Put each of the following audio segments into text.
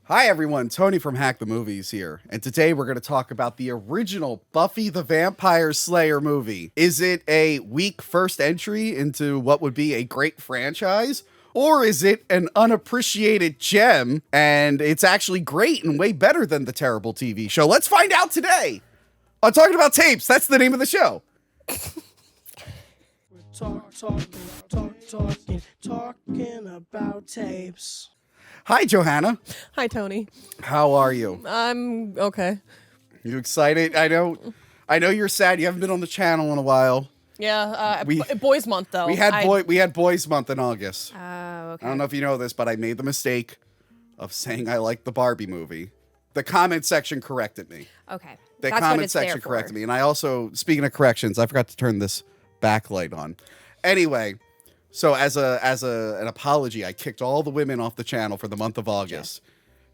Hi everyone, Tony from Hack the Movies here, and today we're going to talk about the original Buffy the Vampire Slayer movie. Is it a weak first entry into what would be a great franchise? Or is it an unappreciated gem, and it's actually great and way better than the terrible TV show? Let's find out today on Talking About Tapes. That's the name of the show. Talking about tapes. Hi, Johanna. Hi, Tony. How are you? I'm okay. You excited? I know you're sad. You haven't been on the channel in a while. Yeah, Boys Month, though. We had Boys Month in August. Oh, okay. I don't know if you know this, but I made the mistake of saying I liked the Barbie movie. The comment section corrected me. Okay. The That's what comment it's there section for. corrected me. And I also, speaking of corrections, I forgot to turn this backlight on. Anyway, so as an apology, I kicked all the women off the channel for the month of August.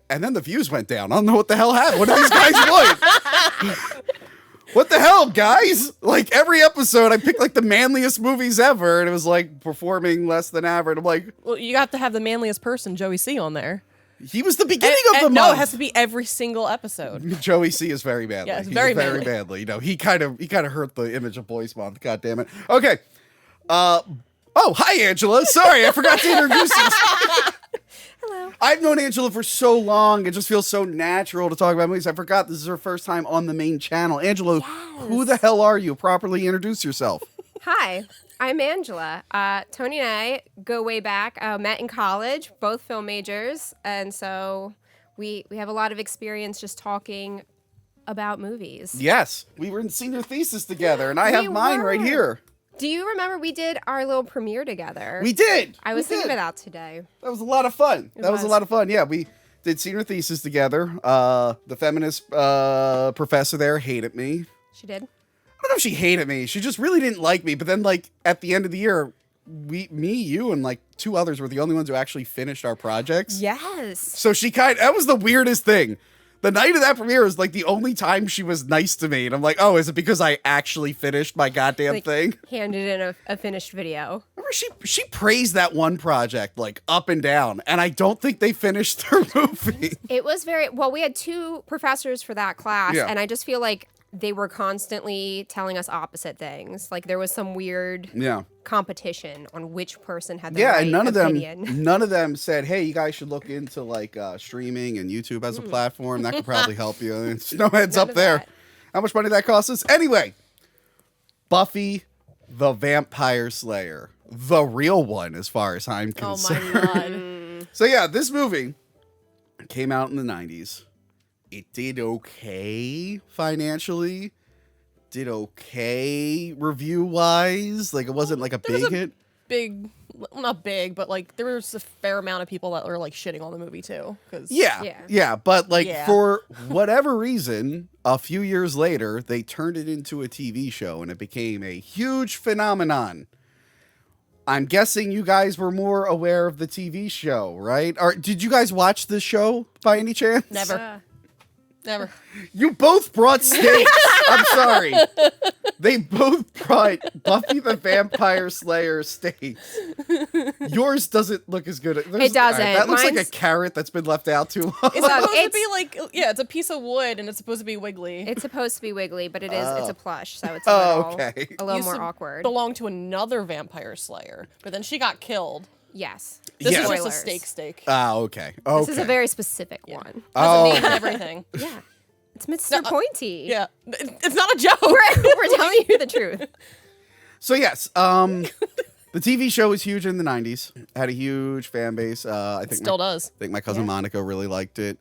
Yeah. And then the views went down. I don't know what the hell happened. What do these guys want? What the hell, guys? Like, every episode, I picked, like, the manliest movies ever, and it was, like, performing less than average. I'm like... Well, you have to have the manliest person, Joey C, on there. He was the beginning of the month. No, it has to be every single episode. Joey C is very badly. Yeah, it's He's very very manly. badly. You know, he kind of hurt the image of Boys Month. God damn it. Okay. Oh, hi, Angela. Sorry, I forgot to introduce you. Hello. I've known Angela for so long. It just feels so natural to talk about movies. I forgot this is her first time on the main channel. Angela, who the hell are you? Properly introduce yourself. Hi, I'm Angela. Tony and I go way back. Met in college, both film majors, and so we have a lot of experience just talking about movies. Yes, we were in senior thesis together, and I We have mine right were. here. Do you remember we did our little premiere together? We did. I was We thinking did. about that today. That was a lot of fun. That was a was. lot of fun. Yeah, we did senior thesis together. The feminist professor there hated me. She did? I don't know if she hated me. She just really didn't like me. But then, like, at the end of the year, you, and like two others were the only ones who actually finished our projects. Yes. So that was the weirdest thing. The night of that premiere was like the only time she was nice to me. And I'm like, oh, is it because I actually finished my goddamn Like, thing? handed in a finished video. Remember, she praised that one project, like, up and down. And I don't think they finished their movie. It was we had two professors for that class, Yeah. and I just feel like they were constantly telling us opposite things. Like there was some weird Yeah. competition on which person had the Yeah, right and none opinion. of them said, "Hey, you guys should look into like streaming and YouTube as a platform. That could probably help you." And it's no heads None up of there. that. How much money that cost us? Anyway, Buffy the Vampire Slayer, the real one, as far as I'm Oh, concerned. my God. So yeah, this movie came out in the 90s. It did okay financially. Did okay review-wise. Like, it wasn't like a big hit. Big, not big, but like there was a fair amount of people that were like shitting on the movie too. Yeah. But like Yeah. for whatever reason, a few years later, they turned it into a TV show and it became a huge phenomenon. I'm guessing you guys were more aware of the TV show, right? Or did you guys watch the show by any chance? Never. Never. You both brought steaks. I'm sorry. They both brought Buffy the Vampire Slayer steaks. Yours doesn't look as good. It doesn't. That looks like a Mine's- carrot that's been left out too long. It's supposed to it's- be like, it's a piece of wood and it's supposed to be wiggly. It's supposed to be wiggly, but it's a plush, so it's Okay. a little Used more to awkward. Belonged to another vampire slayer, but then she got killed. Yes. This Yeah. is just a Spoilers. steak. Ah, okay. This is a very specific one. Oh, Doesn't mean everything. Yeah. It's Mr. Pointy. Yeah, it's not a joke. We're telling you the truth. So yes, the TV show was huge in the 90s. Had a huge fan base. I think Still does. I think my cousin Monica really liked it.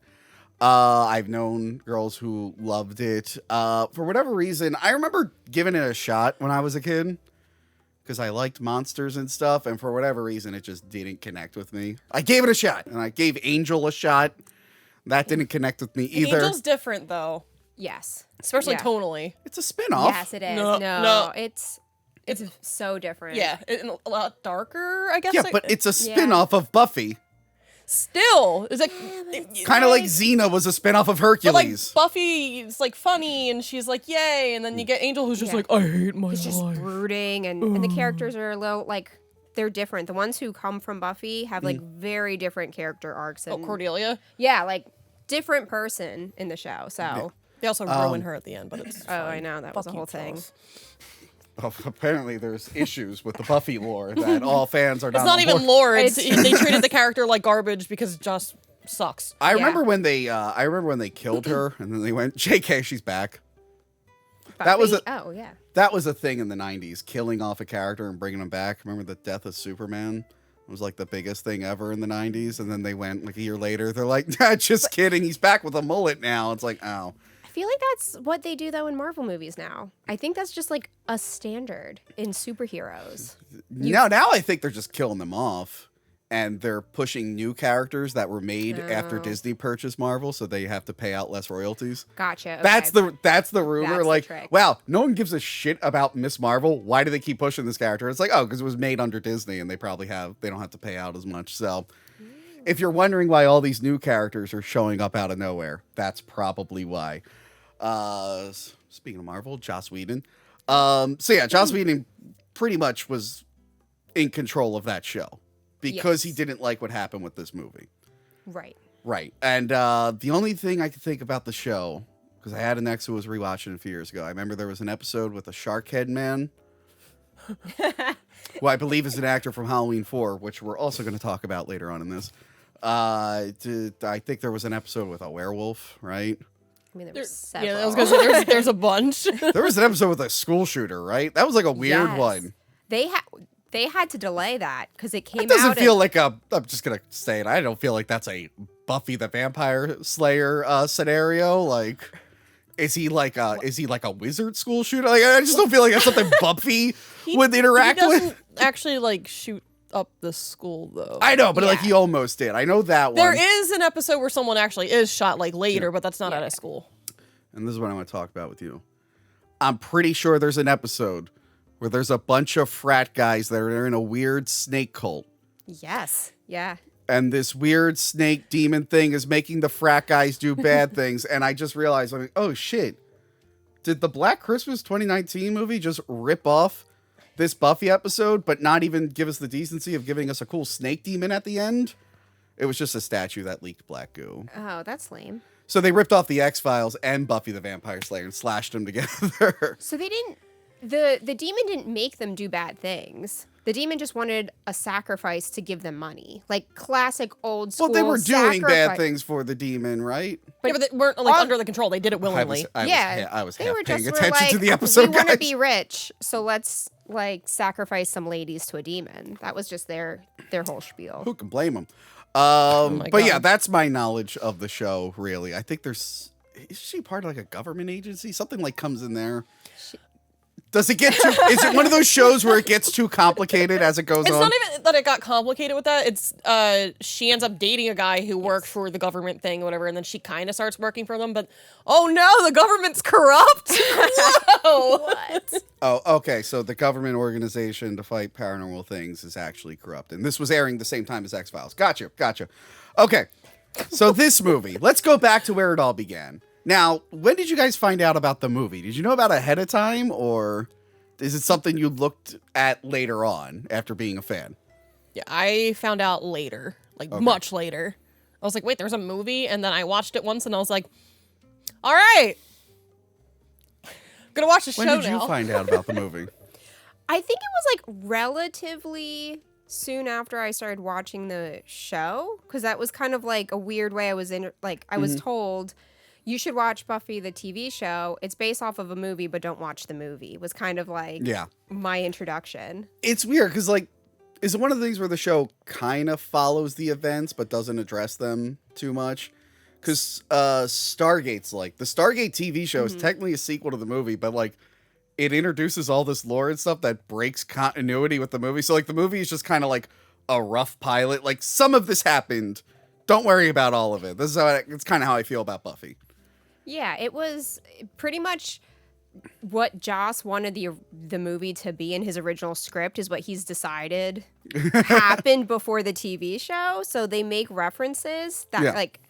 I've known girls who loved it. For whatever reason, I remember giving it a shot when I was a kid because I liked monsters and stuff. And for whatever reason, it just didn't connect with me. I gave it a shot, and I gave Angel a shot. That didn't connect with me either. Angel's different though, Yes. especially Yeah. tonally. It's a spin-off. Yes, it is. No, No, no. it's so different. Yeah, a lot darker, I guess. Yeah, but it's a spin-off of Buffy. still, it's like Kind of like Xena was a spin-off of But like Hercules. Buffy is like funny and she's like yay, and then you get Angel who's just Yeah. like I hate my It's just life. brooding, and the characters are a little like they're different. The ones who come from Buffy have like very different character arcs. Oh, And Cordelia. yeah, like different person in the show. So, They also ruin her at the end, but it's oh, I fine. know that was a Fuck you, whole thing. Charles. Oh, apparently, there's issues with the Buffy lore that all fans are It's not not on even board. lore. It's, they treated the character like garbage because Joss sucks. I remember when they killed her, and then they went, "JK, she's back." That was Buffy? a Oh yeah. that was a thing in the '90s, killing off a character and bringing him back. Remember the death of Superman? It was like the biggest thing ever in the '90s, and then they went like a year later. They're like, nah, "Just kidding, he's back with a mullet now." It's like, oh. I feel like that's what they do though in Marvel movies now. I think that's just like a standard in superheroes. Now I think they're just killing them off, and they're pushing new characters that were made after Disney purchased Marvel, so they have to pay out less royalties. Gotcha. Okay. That's the rumor. That's the like, trick. wow, no one gives a shit about Miss Marvel. Why do they keep pushing this character? It's like, oh, because it was made under Disney, and they don't have to pay out as much. So, if you're wondering why all these new characters are showing up out of nowhere, that's probably why. Speaking of Marvel, Joss Whedon. Joss Whedon pretty much was in control of that show because he Yes. didn't like what happened with this movie. Right. Right. And the only thing I could think about the show, because I had an ex who was rewatching it a few years ago. I remember there was an episode with a shark head man, who I believe is an actor from Halloween 4, which we're also going to talk about later on in this. I think there was an episode with a werewolf, right? I mean, there were several. Yeah, I was gonna say there's a bunch. There was an episode with a school shooter, right? That was like a weird Yes. one. They had to delay that because it came It doesn't out. feel like a. I'm just gonna say it. I don't feel like that's a Buffy the Vampire Slayer scenario. Like, is he like a wizard school shooter? Like, I just don't feel like that's something Buffy would interact he with. doesn't actually like shoot up the school though. I know, but like Yeah. he almost did. I know that one. There is an episode where someone actually is shot like later, but that's not at a school. And this is what I want to talk about with you. I'm pretty sure there's an episode where there's a bunch of frat guys that are in a weird snake cult. Yes. Yeah. And this weird snake demon thing is making the frat guys do bad things. And I just realized, I'm like, oh shit. Did the Black Christmas 2019 movie just rip off this Buffy episode, but not even give us the decency of giving us a cool snake demon at the end? It was just a statue that leaked black goo. Oh, that's lame. So they ripped off the X-Files and Buffy the Vampire Slayer and slashed them together. So they didn't. The demon didn't make them do bad things. The demon just wanted a sacrifice to give them money, like classic old school. Well, they were doing bad sacrifice. things for the demon, right? Yeah, but they weren't like under the control. They did it willingly. I was they half were paying just attention were to like, the episode, we want to guys. be rich, so let's like sacrifice some ladies to a demon. That was just their whole spiel. Who can blame them? my But yeah, God. that's my knowledge of the show, really. I think is she part of like a government agency? Something like comes in there. Does it get too, is it one of those shows where it gets too complicated as it goes It's on? not even that it got complicated with that. It's she ends up dating a guy who worked for the government thing or whatever, and then she kind of starts working for them. But oh no, the government's corrupt. Whoa! What? Oh, okay. So the government organization to fight paranormal things is actually corrupt. And this was airing the same time as X-Files. Gotcha. Okay. So this movie, let's go back to where it all began. Now, when did you guys find out about the movie? Did you know about it ahead of time, or is it something you looked at later on after being a fan? Yeah, I found out later, like much later. I was like, wait, there's a movie, and then I watched it once, and I was like, all right, gonna watch the When show did now. you find out about the movie? I think it was like relatively soon after I started watching the show, because that was kind of like a weird way I was in. Like I was told, you should watch Buffy the TV show. It's based off of a movie, but don't watch the movie. Was kind of like Yeah. my introduction. It's weird because, like, is it one of the things where the show kind of follows the events but doesn't address them too much? Because Stargate's like, the Stargate TV show is technically a sequel to the movie, but, like, it introduces all this lore and stuff that breaks continuity with the movie. So, like, the movie is just kind of like a rough pilot. Like, some of this happened. Don't worry about all of it. This is it's kind of how I feel about Buffy. Yeah, it was pretty much what Joss wanted the movie to be in his original script is what he's decided happened before the TV show. So they make references that like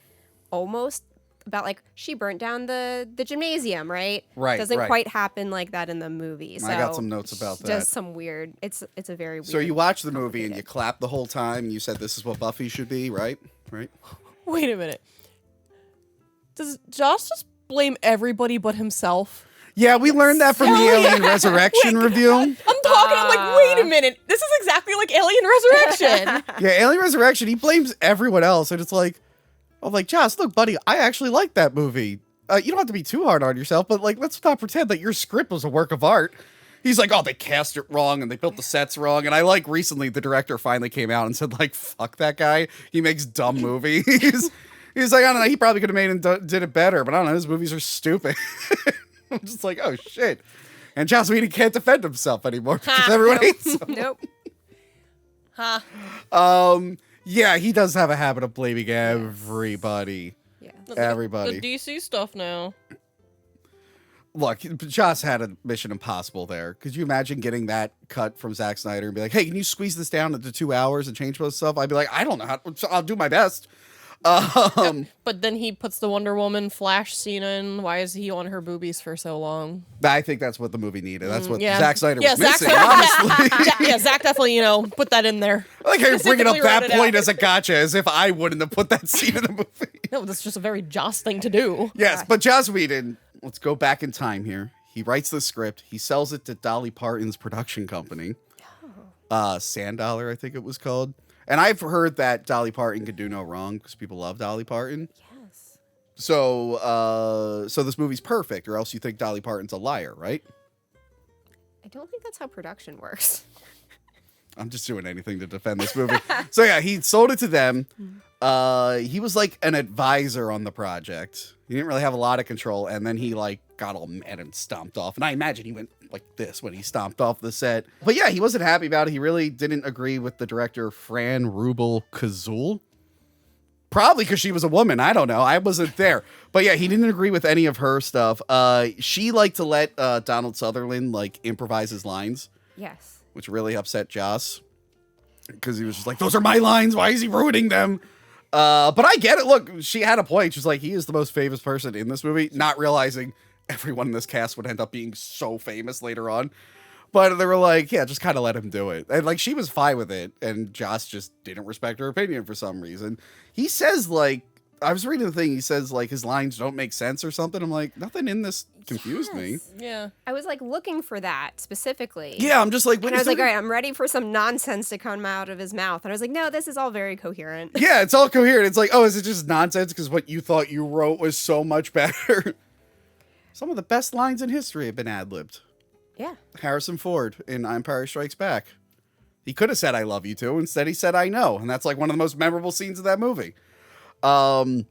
almost about like she burnt down the gymnasium, right? Right, Doesn't right. quite happen like that in the movie. So I got some notes about that. just some weird. It's a very weird. So you watch the movie and you clap the whole time. You said this is what Buffy should be, right? Right? Wait a minute. Does Josh just blame everybody but himself? Yeah, we learned that from the Alien Resurrection review. I'm talking. I'm like, wait a minute. This is exactly like Alien Resurrection. Yeah, Alien Resurrection, he blames everyone else. And it's like, I'm like, Josh, look, buddy, I actually like that movie. You don't have to be too hard on yourself, but like, let's not pretend that your script was a work of art. He's like, oh, they cast it wrong and they built the sets wrong. And I like recently the director finally came out and said like, fuck that guy. He makes dumb movies. He's like, I don't know. He probably could have made and did it better, but I don't know. His movies are stupid. I'm just like, oh shit. And Joss Whedon can't defend himself anymore because everyone hates him. Nope. Yeah, he does have a habit of blaming everybody. Yeah. Everybody. The DC stuff now. Look, Joss had a Mission Impossible there. Could you imagine getting that cut from Zack Snyder and be like, hey, can you squeeze this down into 2 hours and change most stuff? I'd be like, I don't know how. I'll do my best. But then he puts the Wonder Woman Flash scene in. Why is he on her boobies for so long? I think that's what the movie needed. That's what yeah. Zack Snyder was Zack missing, Snyder- honestly. Yeah, Zach definitely, put that in there. I like how you're bringing up Specifically that wrote it point out. as a gotcha, as if I wouldn't have put that scene in the movie. No, that's just a very Joss thing to do. Yes, but Joss Whedon, let's go back in time here. He writes the script. He sells it to Dolly Parton's production company. Sand Dollar, I think it was called. And I've heard that Dolly Parton could do no wrong because people love Dolly Parton. Yes. So this movie's perfect, or else you think Dolly Parton's a liar, right? I don't think that's how production works. I'm just doing anything to defend this movie. So yeah, he sold it to them. He was like an advisor on the project. He didn't really have a lot of control, and then he like got all mad and stomped off. And I imagine he went like this when he stomped off the set. But yeah, he wasn't happy about it. He really didn't agree with the director Fran Rubel Kazul. Probably because she was a woman. I don't know. I wasn't there. But yeah, he didn't agree with any of her stuff. She liked to let Donald Sutherland like improvise his lines, Yes. which really upset Joss because he was just like, those are my lines. Why is he ruining them? But I get it. Look, she had a point. She's like, he is the most famous person in this movie, not realizing everyone in this cast would end up being so famous later on. But they were like, yeah, just kind of let him do it. And like, she was fine with it. And Joss just didn't respect her opinion for some reason. He says like, I was reading the thing. He says like his lines don't make sense or something. I'm like, nothing in this confused me. Yeah. I was like looking for that specifically. Yeah, I'm just like, And I was like, all right, I'm ready for some nonsense to come out of his mouth. And I was like, no, this is all very coherent. yeah, it's all coherent. It's like, oh, is it just nonsense because what you thought you wrote was so much better? Some of the best lines in history have been ad-libbed. Yeah. Harrison Ford in Empire Strikes Back. He could have said, I love you too. Instead, he said, I know. And that's like one of the most memorable scenes of that movie. So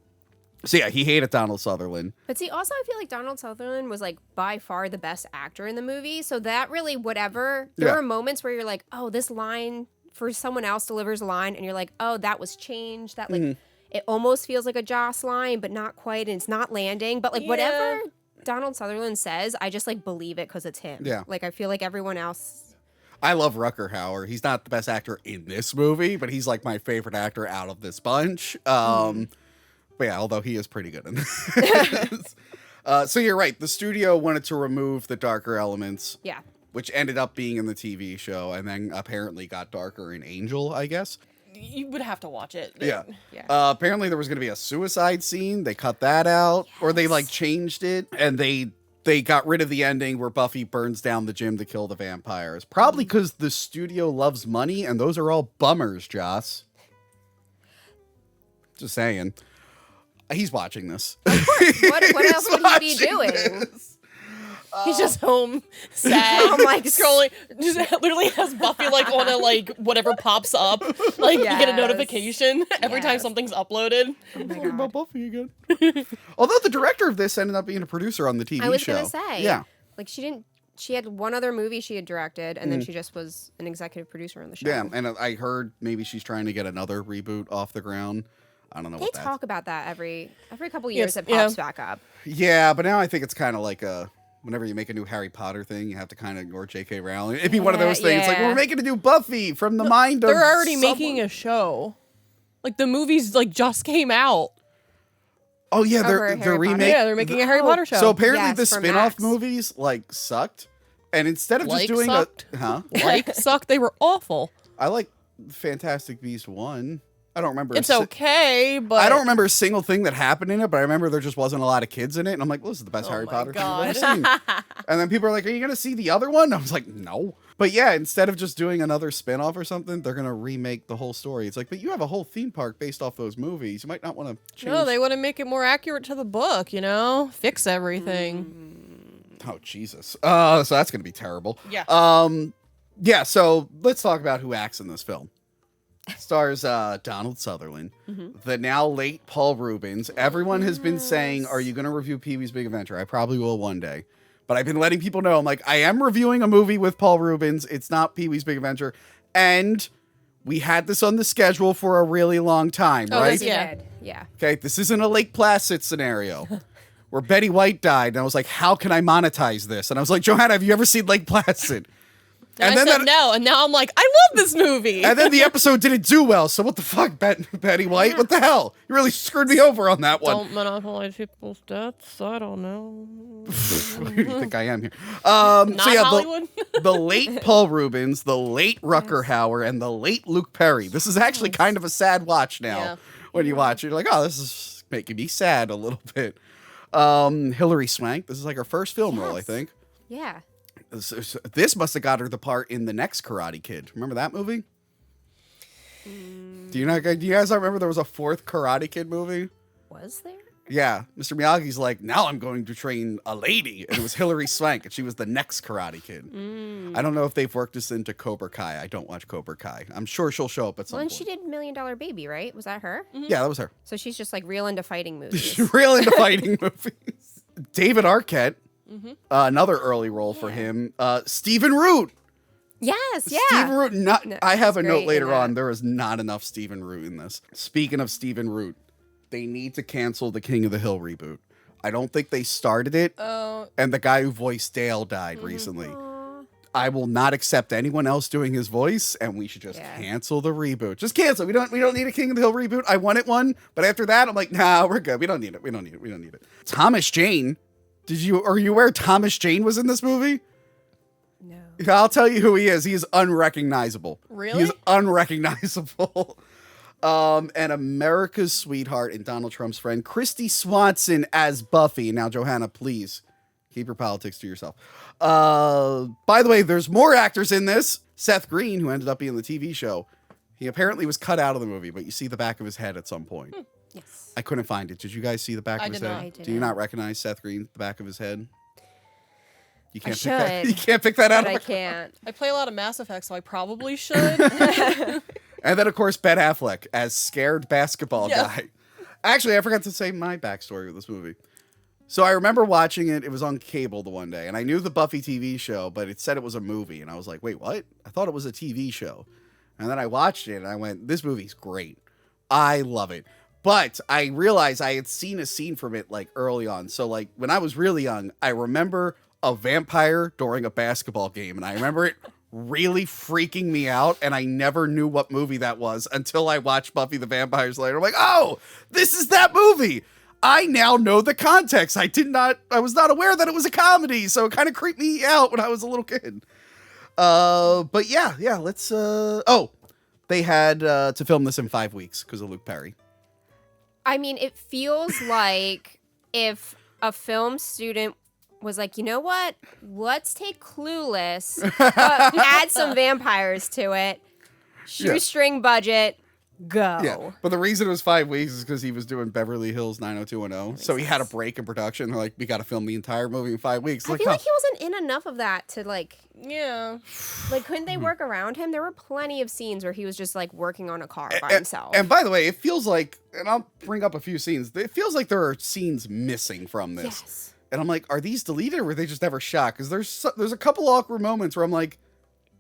yeah, he hated Donald Sutherland. But see, also I feel like Donald Sutherland was like by far the best actor in the movie. So that really, whatever, there were moments where you're like, oh, this line for someone else delivers a line. And you're like, oh, that was changed. That like, it almost feels like a Joss line, but not quite. And it's not landing. But like whatever Donald Sutherland says, I just like believe it because it's him. Yeah. Like I feel like everyone else. I love Rutger Hauer. He's not the best actor in this movie, but he's like my favorite actor out of this bunch. But yeah, although he is pretty good in this. So you're right. The studio wanted to remove the darker elements. Yeah. Which ended up being in the TV show and then apparently got darker in Angel, I guess. You would have to watch it. Yeah. Yeah. Apparently there was going to be a suicide scene. They cut that out or they like changed it and they got rid of the ending where Buffy burns down the gym to kill the vampires. Probably because the studio loves money and those are all bummers, Joss. Just saying. He's watching this. What else would he be doing? This. He's just home, sad. I'm like scrolling. Just literally has Buffy like on a like whatever pops up. Like you get a Yes. notification every time Yes. something's uploaded. Oh my Talking about God. Buffy again. Although the director of this ended up being a producer on the TV show. I was gonna say. Yeah. Like she had one other movie she had directed, and then she just was an executive producer on the show. Yeah, and I heard maybe she's trying to get another reboot off the ground. I don't know They what that. talk about that every couple years. Yes, It pops back up. Yeah, but now I think it's kind of like whenever you make a new Harry Potter thing, you have to kind of ignore J.K. Rowling. It'd be one of those things. It's like, Yeah. we're making a new Buffy from the mind of They're already someone. making a show. Like the movies like just came out. Oh yeah, Over they're Harry Potter. remake. Yeah, they're making a Harry Potter show. So apparently Yes, the for spin-off Max. movies like sucked, and instead of Like just doing sucked? a Like sucked. They were awful. I like Fantastic Beasts 1. I don't remember. It's okay, but I don't remember a single thing that happened in it, but I remember there just wasn't a lot of kids in it. And I'm like, well, this is the best Harry my Potter thing God. I've ever seen. And then people are like, are you going to see the other one? I was like, no. But yeah, instead of just doing another spin-off or something, they're going to remake the whole story. It's like, but you have a whole theme park based off those movies. You might not want to change. No, they want to make it more accurate to the book, you know? Fix everything. Oh, Jesus. So that's going to be terrible. Yeah. Yeah, so let's talk about who acts in this film. Stars Donald Sutherland, the now late Paul Reubens. Everyone has been saying, are you going to review Pee-wee's Big Adventure? I probably will one day. But I've been letting people know, I'm like, I am reviewing a movie with Paul Reubens. It's not Pee-wee's Big Adventure. And we had this on the schedule for a really long time, Oh, right? Yeah. Okay, this isn't a Lake Placid scenario where Betty White died. And I was like, how can I monetize this? And I was like, Johanna, have you ever seen Lake Placid? And I said no, and now I'm like, I love this movie. And then the episode didn't do well, so what the fuck, Betty White? What the hell? You really screwed me over on that one. Don't monopolize people's deaths. I don't know. Who do you think I am here? Not so yeah, Hollywood. the late Paul Reubens, the late Rucker Hauer, and the late Luke Perry. This is actually kind of a sad watch now. Yeah. When you watch it, you're like, oh, this is making me sad a little bit. Hilary Swank. This is like her first film role, I think. Yeah. This must have got her the part in the next Karate Kid. Remember that movie? Do you guys not remember there was a fourth Karate Kid movie? Was there? Yeah, Mr. Miyagi's like, now I'm going to train a lady, and it was Hilary Swank, and she was the next Karate Kid. I don't know if they've worked this into Cobra Kai. I don't watch Cobra Kai. I'm sure she'll show up at some Well, and point. she did $1 Million Baby, right? Was that her? Yeah, that was her. So she's just like real into fighting movies. She's real into fighting movies. David Arquette, another early role for him. Stephen Root. Yes, yeah. Stephen Root. No, I have a he's note great later in on. that. There is not enough Stephen Root in this. Speaking of Stephen Root, they need to cancel the King of the Hill reboot. I don't think they started it. Oh, And the guy who voiced Dale died recently. I will not accept anyone else doing his voice, and we should just cancel the reboot. Just cancel. We don't need a King of the Hill reboot. I wanted one, but after that, I'm like, nah, we're good. We don't need it. Thomas Jane. Are you aware Thomas Jane was in this movie? No. I'll tell you who he is. He is unrecognizable. Really? He is unrecognizable. And America's sweetheart and Donald Trump's friend, Christy Swanson as Buffy. Now, Johanna, please keep your politics to yourself. By the way, there's more actors in this. Seth Green, who ended up being the TV show, he apparently was cut out of the movie, but you see the back of his head at some point. Yes. I couldn't find it. Did you guys see the back I of his did head? not. I Do you didn't. not recognize Seth Green, the back of his head? You can't pick should, that. You can't pick that out. But I Of can't. I play a lot of Mass Effect, so I probably should. And then, of course, Ben Affleck as scared basketball Yeah. guy. Actually, I forgot to say my backstory with this movie. So I remember watching it. It was on cable the one day, and I knew the Buffy TV show, but it said it was a movie, and I was like, wait, what? I thought it was a TV show. And then I watched it, and I went, this movie's great. I love it. But I realized I had seen a scene from it, like, early on. So, like, when I was really young, I remember a vampire during a basketball game, and I remember it really freaking me out, and I never knew what movie that was until I watched Buffy the Vampire Slayer. I'm like, oh, this is that movie. I now know the context. I was not aware that it was a comedy, so it kind of creeped me out when I was a little kid. But yeah, let's, they had to film this in 5 weeks because of Luke Perry. I mean, it feels like if a film student was like, you know what? Let's take Clueless, but add some vampires to it. Shoestring budget, go. Yeah, but the reason it was 5 weeks is because he was doing Beverly Hills 90210. So he had a break in production. They're like, we got to film the entire movie in 5 weeks. I feel like he wasn't in enough of that to Yeah. couldn't they work around him? There were plenty of scenes where he was just like working on a car by himself. And by the way, it feels like, and I'll bring up a few scenes, it feels like there are scenes missing from this. Yes. And I'm like, are these deleted or were they just never shot? Because there's a couple awkward moments where I'm like,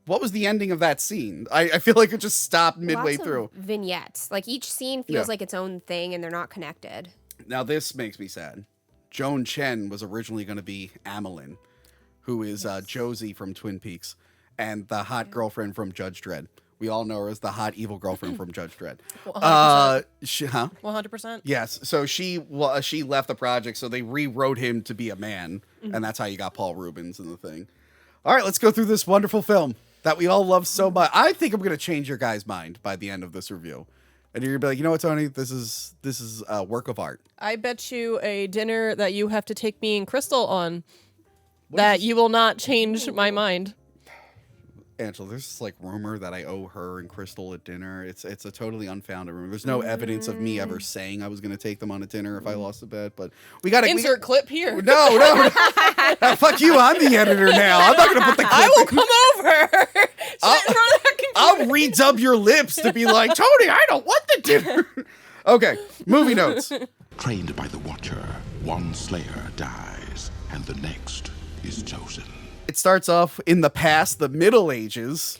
what was the ending of that scene? I feel like it just stopped midway Lots of through. vignettes. Like each scene feels like its own thing and they're not connected. Now this makes me sad. Joan Chen was originally going to be Amelin, who is Josie from Twin Peaks, and the hot girlfriend from Judge Dredd. We all know her as the hot evil girlfriend from Judge Dredd. 100%. 100%? Yes. So she left the project, so they rewrote him to be a man, and that's how you got Paul Reubens in the thing. All right, let's go through this wonderful film that we all love so much. I think I'm going to change your guys' mind by the end of this review. And you're gonna be like, you know what, Tony, this is a work of art. I bet you a dinner that you have to take me and Crystal on that you will not change my mind. Angela, there's this like rumor that I owe her and Crystal a dinner. It's a totally unfounded rumor. There's no evidence of me ever saying I was going to take them on a dinner if I lost a bet. But we got to Insert clip here. No. Fuck you. I'm the editor now. I'm not going to put the clip. I will come over. Sit in front of that computer. I'll redub your lips to be like, Tony, I don't want the dinner. Okay, movie notes. Trained by the Watcher, one Slayer dies, and the next is chosen. It starts off in the past, the Middle Ages,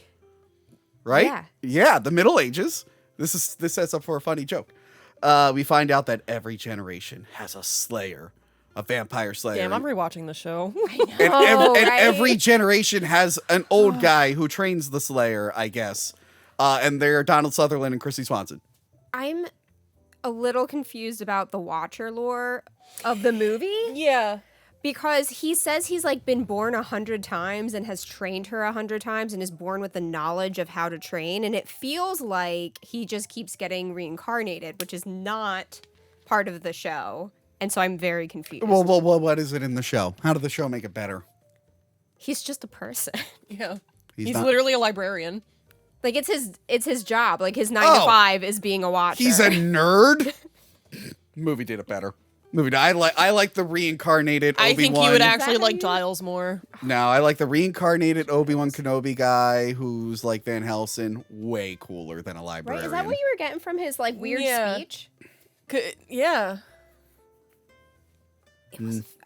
right? Yeah. Yeah, the Middle Ages. This sets up for a funny joke. We find out that every generation has a slayer, a vampire slayer. Damn, I'm rewatching the show. And every generation has an old guy who trains the slayer, I guess. And they're Donald Sutherland and Christy Swanson. I'm a little confused about the Watcher lore of the movie. Yeah. Because he says he's like been born 100 times and has trained her 100 times and is born with the knowledge of how to train. And it feels like he just keeps getting reincarnated, which is not part of the show. And so I'm very confused. Well, what is it in the show? How did the show make it better? He's just a person. Yeah. He's He's not- literally a librarian. Like it's his job. Like his 9 to 5 is being a Watcher. He's a nerd? Movie did it better. I like the reincarnated Obi-Wan. I think you would actually that like you- Giles more. No, I like the reincarnated Obi-Wan Kenobi guy who's like Van Helsing. Way cooler than a Right? librarian. Is that what you were getting from his like weird Yeah. speech? Yeah.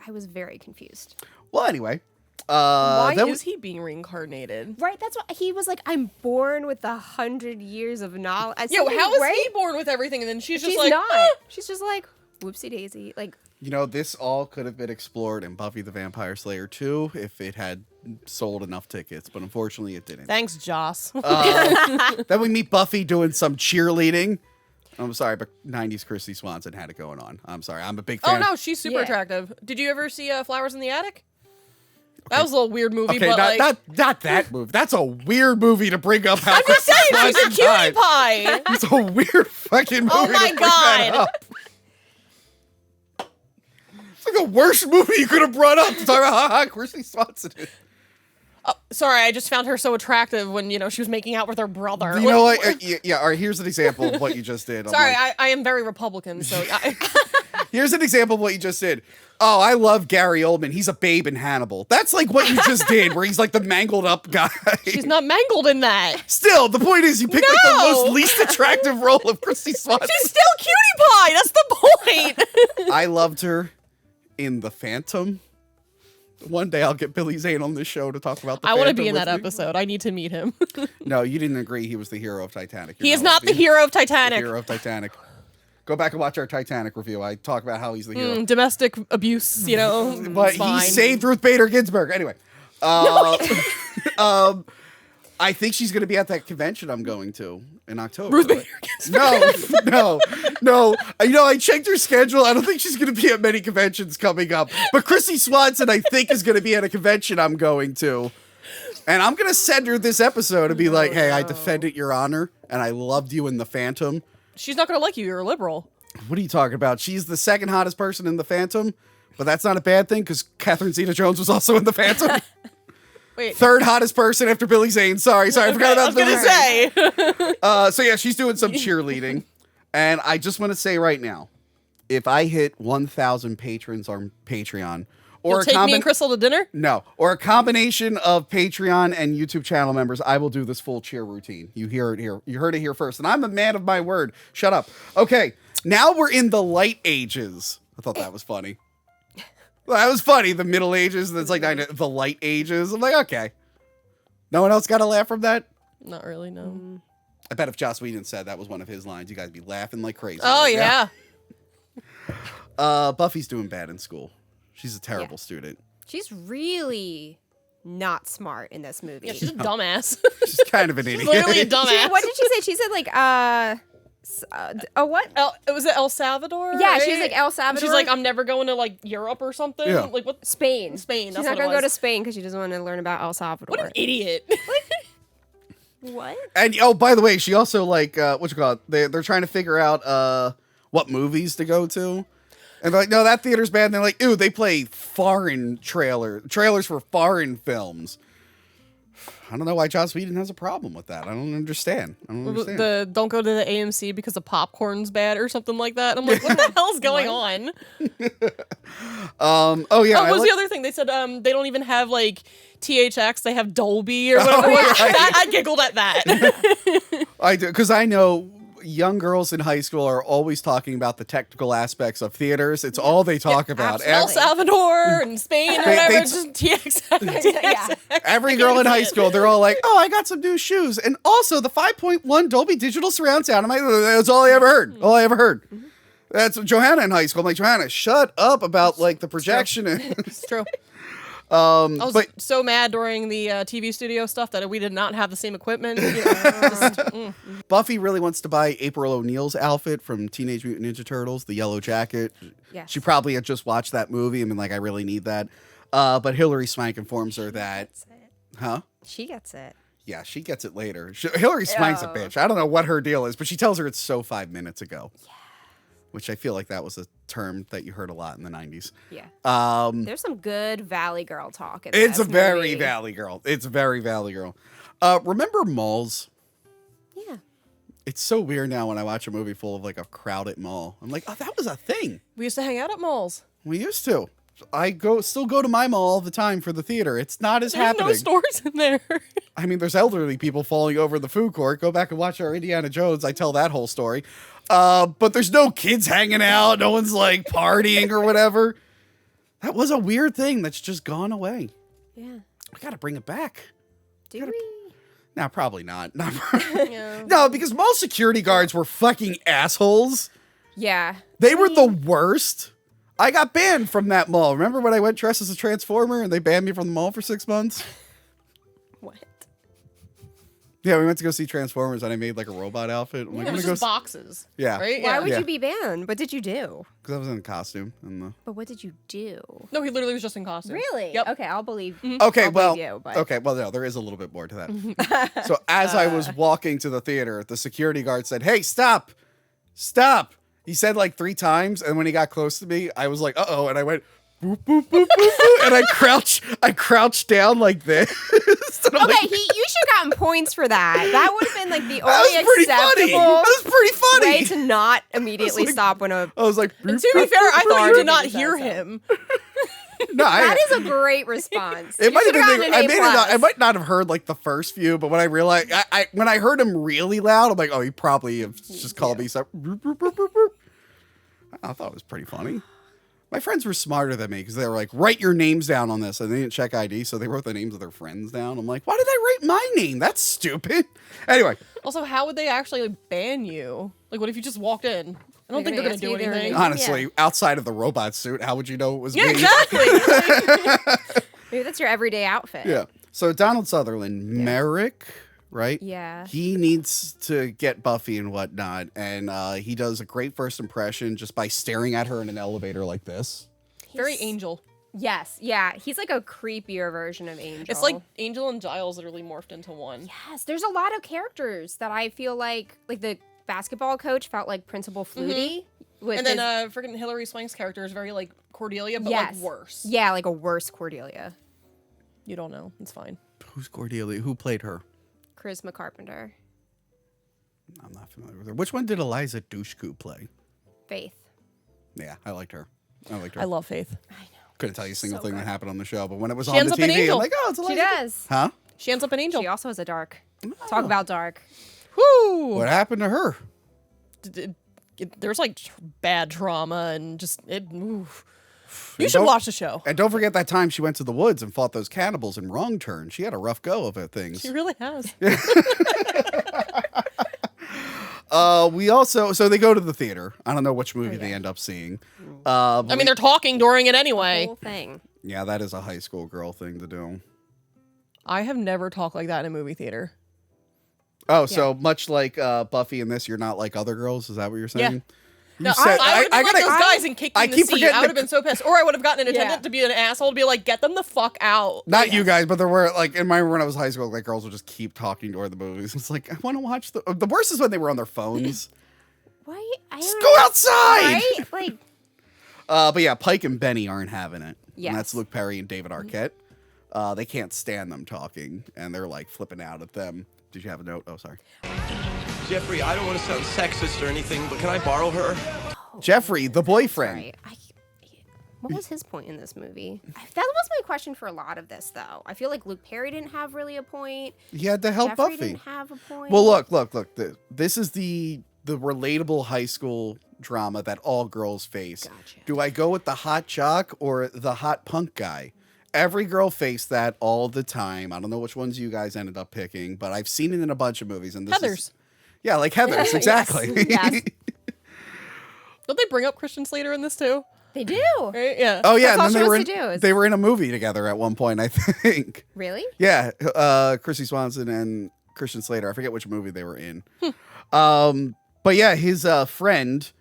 I was very confused. Well, anyway. Why then is he being reincarnated? Right, that's what he was like. I'm born with 100 years of knowledge. Yo, how is right? he born with everything and then she's just She's like, not. "Ah." She's just like, whoopsie daisy. Like, You know, this all could have been explored in Buffy the Vampire Slayer 2 if it had sold enough tickets, but unfortunately it didn't. Thanks, Joss. Then we meet Buffy doing some cheerleading. I'm sorry, but 90s Christy Swanson had it going on. I'm sorry. I'm a big Oh fan. no, she's super Yeah. attractive. Did you ever see Flowers in the Attic? That was a little weird movie, Okay, but not that movie. That's a weird movie to bring up. How I'm just saying, she's a Swanson cutie died. pie. It's a weird fucking movie. Oh to my bring that God. up. It's like the worst movie you could have brought up to talk about Christy Swanson. Sorry, I just found her so attractive when she was making out with her brother. You know what? Yeah. All right. Here's an example of what you just did. I'm Sorry, like, I am very Republican, so here's an example of what you just did. Oh, I love Gary Oldman. He's a babe in Hannibal. That's like what you just did, where he's like the mangled up guy. she's not mangled in that. Still, the point is you picked like the No! most least attractive role of Christy Swanson. She's still cutie pie. That's the point. I loved her in The Phantom. One day I'll get Billy Zane on this show to talk about The I Phantom want to be in with that me. episode. I need to meet him. No, you didn't agree he was the hero of Titanic. He is not the hero of The Titanic. hero of Titanic. Go back and watch our Titanic review. I talk about how he's the hero. Domestic abuse, But it's fine. he saved Ruth Bader Ginsburg. Anyway. I think she's going to be at that convention I'm going to in October. Ruth Bader Ginsburg. No. I checked her schedule. I don't think she's going to be at many conventions coming up. But Christy Swanson, I think, is going to be at a convention I'm going to. And I'm going to send her this episode and be like, hey, I defended your honor, and I loved you in The Phantom. She's not going to like you. You're a liberal. What are you talking about? She's the second hottest person in The Phantom, but that's not a bad thing because Catherine Zeta-Jones was also in The Phantom. Wait. Third hottest person after Billy Zane. Sorry, I forgot about I was going Billy to say. So yeah, she's doing some cheerleading. And I just want to say right now, if I hit 1,000 patrons on Patreon, or You'll take me and Crystal to dinner? No, or a combination of Patreon and YouTube channel members, I will do this full cheer routine. You hear it here. You heard it here first. And I'm a man of my word. Shut up. Okay, now we're in the light ages. I thought that was funny. That was funny. The Middle Ages. That's like the light ages. I'm like, okay. No one else got a laugh from that? Not really, no. I bet if Joss Whedon said that was one of his lines, you guys would be laughing like crazy. Oh, right now. yeah. Buffy's doing bad in school. She's a terrible student. she's really not smart in this movie. Yeah, she's a dumbass. She's kind of an idiot. Literally a dumbass. What did she say? She said like, what? Was it El Salvador? Yeah, she was right? like El And Salvador. she's like, I'm never going to like Europe or something. Yeah. Like what? Spain. Spain, She's that's not what it gonna go was. to Spain because she doesn't want to learn about El Salvador. What an idiot. What? And by the way, she also like what you call it? They're trying to figure out what movies to go to. And they're like, no, that theater's bad. And they're like, ooh, they play foreign trailers for foreign films. I don't know why Joss Whedon has a problem with that. I don't understand. Don't go to the AMC because the popcorn's bad or something like that. I'm like, what the hell's going on? Oh yeah. What was the other thing? They said they don't even have like THX. They have Dolby or whatever. I giggled at that. I do, because I know young girls in high school are always talking about the technical aspects of theaters. It's all they talk about. El Salvador and Spain or whatever. Just TXX. Every girl in high school, they're all like, "Oh, I got some new shoes, and also the 5.1 Dolby Digital Surround Sound." I'm like, that's all I ever heard. All I ever heard. That's Johanna in high school. I'm like, Johanna, shut up about like the projection. It's true. I was so mad during the TV studio stuff that we did not have the same equipment. Buffy really wants to buy April O'Neil's outfit from Teenage Mutant Ninja Turtles, the yellow jacket. Yes. She probably had just watched that movie and been like, I really need that. But Hilary Swank informs her that... Huh? She gets it. Yeah, she gets it later. Hilary Swank's a bitch. I don't know what her deal is, but she tells her it's so 5 minutes ago. Yeah. Which I feel like that was a term that you heard a lot in the 90s. Yeah. There's some good Valley Girl talk in It's this a very movie. Valley Girl. It's a very Valley Girl. Remember malls? Yeah. It's so weird now when I watch a movie full of like a crowded mall. I'm like, oh, that was a thing. We used to hang out at malls. We used to. I still go to my mall all the time for the theater. It's not as There's happening. no stores in there. I mean, there's elderly people falling over the food court. Go back and watch our Indiana Jones. I tell that whole story. But there's no kids hanging out. No one's like partying or whatever. That was a weird thing that's just gone away. Yeah. We got to bring it back. Do we? No, probably not. Yeah. No, because mall security guards were fucking assholes. Yeah. They were the worst. I got banned from that mall. Remember when I went dressed as a Transformer and they banned me from the mall for 6 months? What? Yeah, we went to go see Transformers and I made like a robot outfit. I'm like, It was I'm gonna just go boxes. Yeah. Right? Why Yeah. would Yeah. you be banned? What did you do? because I was in a costume. And But what did you do? No, he literally was just in costume. Really? Yep. Okay, I'll believe. Okay, I'll well, believe you, but... okay, well, no, there is a little bit more to that. So as I was walking to the theater, the security guard said, "Hey, stop, stop." He said like 3 times, and when he got close to me, I was like, "Uh-oh," and I went, boop, boop, boop, boop, boop, and I crouched down like this. And I'm Okay, like, you should have gotten points for that. That would have been like the that was only pretty funny. acceptable That was pretty funny. way to not immediately like- stop when a... I was like, And to be fair, I thought you did not hear him. no, That is a great response. It You might have should been. gotten an I A+. may not. I might not have heard like the first few, but when I realized, when I heard him really loud, I'm like, oh, he probably have just called me. So, I thought it was pretty funny. My friends were smarter than me because they were like, write your names down on this, and they didn't check ID, so they wrote the names of their friends down. I'm like, why did I write my name? That's stupid. Anyway, Also, how would they actually ban you? Like, what if you just walked in? I don't think they're going to do anything. honestly, outside of the robot suit, how would you know it was Yeah, me? exactly. Maybe that's your everyday outfit. Yeah. So Donald Sutherland, Merrick, right? Yeah. He needs to get Buffy and whatnot, and he does a great first impression just by staring at her in an elevator like this. Very Angel. Yes. Yeah. He's like a creepier version of Angel. It's like Angel and Giles literally morphed into one. Yes. There's a lot of characters that I feel like the basketball coach felt like Principal Flutie. With And then his- freaking Hilary Swank's character is very like Cordelia, but yes. like worse. Yeah, like a worse Cordelia. You don't know. It's fine. Who's Cordelia? Who played her? Charisma Carpenter. I'm not familiar with her. Which one did Eliza Dushku play? Faith. Yeah, I liked her. I liked her. I love Faith. Couldn't tell you a single So thing good. that happened on the show, but when it was She on ends the up an TV, I'm angel. like, oh, it's Eliza. She does. Huh? She ends up an angel. She also has a dark. Talk about dark. Whoo! What happened to her? There's like bad trauma and just it. Oof. You And should don't- watch the show. And don't forget that time she went to the woods and fought those cannibals in Wrong Turn. She had a rough go of it, things. She really has. We also, so they go to the theater. I don't know which movie they end up seeing. I mean, they're talking during it anyway. Whole thing. Yeah, that is a high school girl thing to do. I have never talked like that in a movie theater. Oh, so much like Buffy in this, you're not like other girls? Is that what you're saying? You No, said- I would have been like those guys and kicked I in the keep seat. forgetting I would have the- been so pissed. Or I would have gotten an Yeah. attendant to be an asshole to be like, get them the fuck out. Not you guys, but there were like in my when I was high school, like girls would just keep talking during the movies. It's like I want to watch the worst is when they were on their phones. Why? I Just don't go know. outside. Right? Like, But yeah, Pike and Benny aren't having it. Yes. And that's Luke Perry and David Arquette. They can't stand them talking, and they're like flipping out at them. Did you have a note? Oh, sorry. Jeffrey, I don't want to sound sexist or anything, but can I borrow her? Jeffrey, the boyfriend. sorry. What was his point in this movie? That was my question for a lot of this, though. I feel like Luke Perry didn't have really a point. He had to help Jeffrey Buffy. didn't have a point. Well, look. This is the relatable high school drama that all girls face. Gotcha. Do I go with the hot jock or the hot punk guy? Every girl faced that all the time. I don't know which ones you guys ended up picking, but I've seen it in a bunch of movies. And this Heathers. Yeah, like Heathers, exactly. Yes. Don't they bring up Christian Slater in this too? They do. Right? Yeah. Oh yeah, That's all and then she they were wants to do is- they were in a movie together at one point, I think. Really? Yeah, Chrissy Swanson and Christian Slater. I forget which movie they were in. But yeah, his friend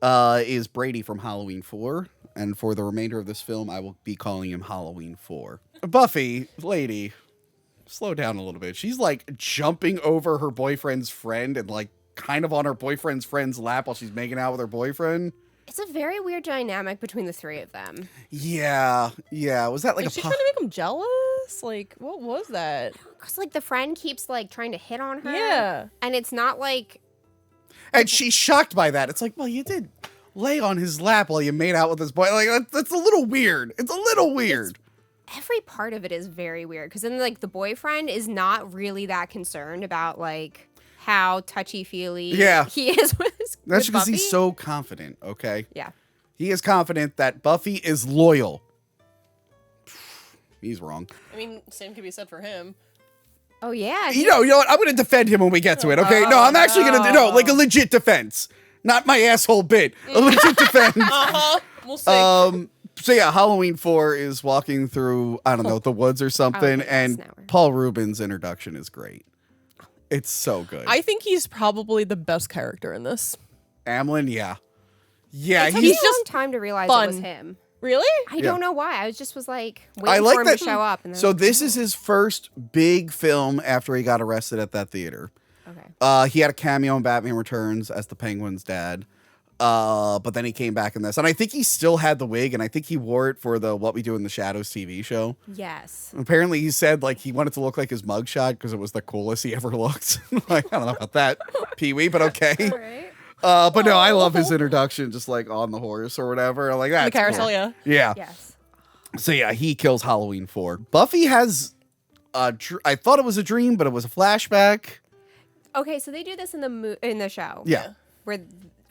is Brady from Halloween 4, and for the remainder of this film, I will be calling him Halloween 4. Buffy, lady, slow down a little bit. She's like jumping over her boyfriend's friend and like kind of on her boyfriend's friend's lap while she's making out with her boyfriend. It's a very weird dynamic between the three of them. Yeah. Was that like Is she trying to make him jealous? Like, what was that? Because, like, the friend keeps, like, trying to hit on her. Yeah. And it's not like... And she's shocked by that. It's like, well, you did lay on his lap while you made out with his boy. Like, that's a little weird. It's a little weird. Every part of it is very weird. Because then, like, the boyfriend is not really that concerned about, like, how touchy-feely Yeah. he is with his That's with because Buffy. he's so confident, okay? Yeah. He is confident that Buffy is loyal. He's wrong. I mean, same could be said for him. Oh, yeah. You know what? I'm going to defend him when we get to it, okay? No, I'm actually going to like a legit defense. Not my asshole bit. A legit defense. We'll see. So yeah, Halloween 4 is walking through, I don't know, the woods or something, yes, and now we're- Paul Rubin's introduction is great. It's so good. I think he's probably the best character in this. Amlin, yeah. Yeah, It took me he's a long time to realize it was fun. him. Really? I don't know why. I was like I waiting like for him that. to show up. And then So this is his first big film after he got arrested at that theater. Okay. He had a cameo in Batman Returns as the Penguin's dad. But then he came back in this. And I think he still had the wig, and I think he wore it for the What We Do in the Shadows TV show. Yes. Apparently he said like he wanted to look like his mugshot because it was the coolest he ever looked. Like, I don't know about that, Pee-wee, but okay. All right. But no, I love his introduction, just like on the horse or whatever. Like that. The carousel, yeah. Yeah. Yes. So yeah, he kills Halloween 4. Buffy has I thought it was a dream, but it was a flashback. Okay, so they do this in the show. Yeah. Where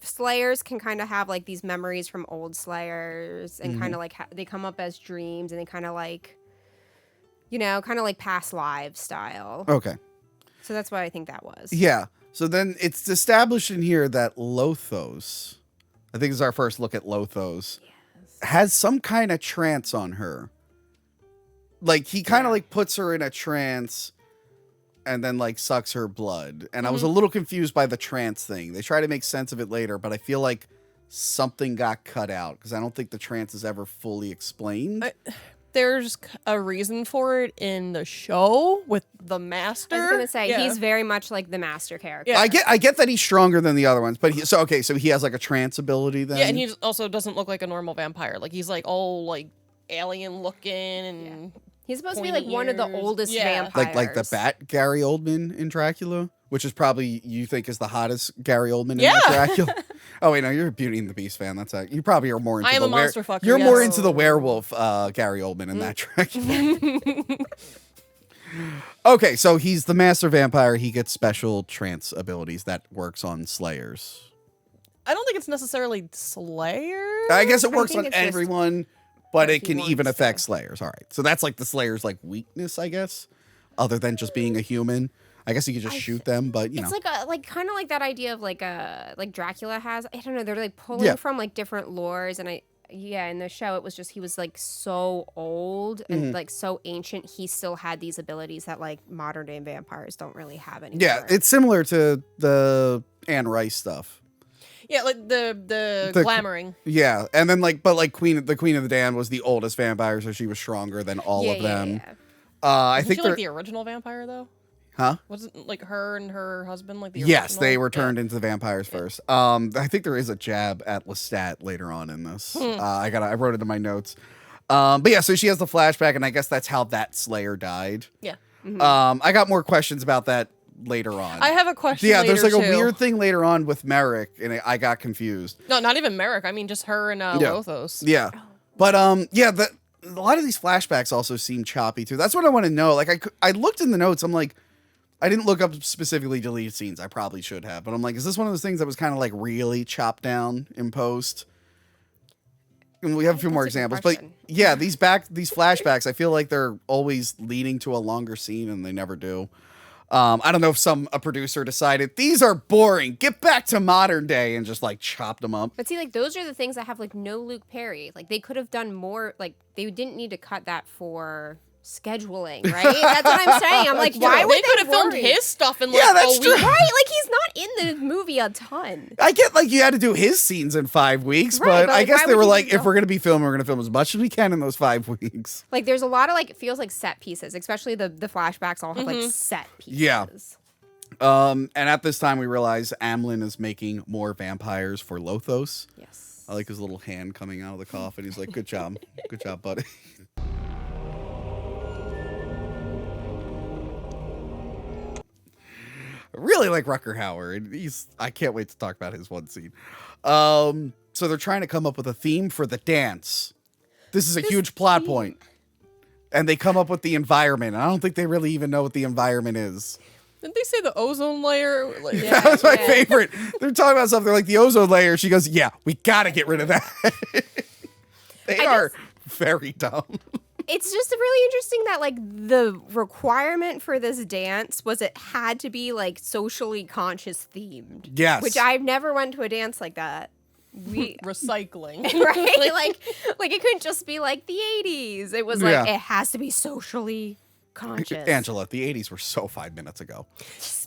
Slayers can kind of have like these memories from old Slayers and kind of like they come up as dreams and they kind of like, kind of like past lives style. Okay. So that's what I think that was. Yeah. So then it's established in here that Lothos, I think this is our first look at Lothos, has some kind of trance on her. Like he kind of like puts her in a trance and then like sucks her blood. And I was a little confused by the trance thing. They try to make sense of it later, but I feel like something got cut out because I don't think the trance is ever fully explained. There's a reason for it in the show with the master. I was gonna say Yeah. he's very much like the master character. Yeah. I get that he's stronger than the other ones, but so he has like a trance ability then. Yeah, and he also doesn't look like a normal vampire. Like he's like all like alien looking and He's supposed to be like pointy one of the ears. oldest Yeah. vampires. like the Bat Gary Oldman in Dracula, which is probably you think is the hottest Gary Oldman in Yeah. Dracula. Oh wait, no, you're a Beauty and the Beast fan. That's you probably are more into I am the a monster fucker, You're more yes. into the werewolf Gary Oldman in that Dracula. Okay, so he's the master vampire. He gets special trance abilities that works on Slayers. I don't think it's necessarily Slayer. I guess it works think on it's just everyone, but what it he can even wants affect to. Slayers. All right, so that's like the Slayer's like weakness, I guess, other than just being a human. I guess you could just shoot them, but you know. It's like kind of like that idea of like Dracula has. I don't know. They're like pulling Yeah. from like different lores, and in the show it was just he was like so old and like so ancient. He still had these abilities that like modern day vampires don't really have anymore. Yeah, it's similar to the Anne Rice stuff. Yeah, like the The- glamoring. Yeah, and then like, but like the Queen of the Damned was the oldest vampire, so she was stronger than all of them. Yeah. I Wasn't think she they're like the original vampire though? huh? Wasn't like her and her husband like the Yes, original? they were Yeah. turned into vampires first. I think there is a jab at Lestat later on in this. I wrote it in my notes. But yeah, so she has the flashback, and I guess that's how that Slayer died. Yeah. I got more questions about that later on. I have a question. Yeah, there's like later, a too. weird thing later on with Merrick, and I got confused. No, not even Merrick. I mean, just her and Yeah. Lothos. Yeah, but yeah, a lot of these flashbacks also seem choppy too. That's what I want to know. Like I looked in the notes. I'm like, I didn't look up specifically deleted scenes. I probably should have, but I'm like, is this one of those things that was kind of like really chopped down in post? And we have a few more That's a good examples, but question. yeah, these flashbacks, I feel like they're always leading to a longer scene, and they never do. I don't know if a producer decided these are boring. Get back to modern day and just like chopped them up. But see, like those are the things that have like no Luke Perry. Like they could have done more. Like they didn't need to cut that for scheduling, right? That's what I'm saying. I'm like, why would They could have filmed worry? his stuff in like Yeah, that's a true. week. Right, like he's not in the movie a ton. I get like you had to do his scenes in 5 weeks, Right, but but, I like, guess why they would were you like, do if we're gonna be filming, we're gonna film as much as we can in those 5 weeks. Like there's a lot of like it feels like set pieces, especially the flashbacks all have like set pieces. Yeah. And at this time, we realize Amlin is making more vampires for Lothos. Yes. I like his little hand coming out of the coffin. He's like, "Good job, good job, buddy." I really like Rucker Hauer. I can't wait to talk about his one scene. So they're trying to come up with a theme for the dance. This is a huge plot point. And they come up with the environment. I don't think they really even know what the environment is. Didn't they say the ozone layer? Like, Yeah. That was my yeah. favorite. They're talking about something like the ozone layer. She goes, "Yeah, we got to get rid of that." They are very dumb. It's just really interesting that like the requirement for this dance was it had to be like socially conscious themed. Yes. Which I've never went to a dance like that. We recycling. right? like it couldn't just be like the 80s. It was like Yeah. it has to be socially conscious. Angela, the 80s were so 5 minutes ago.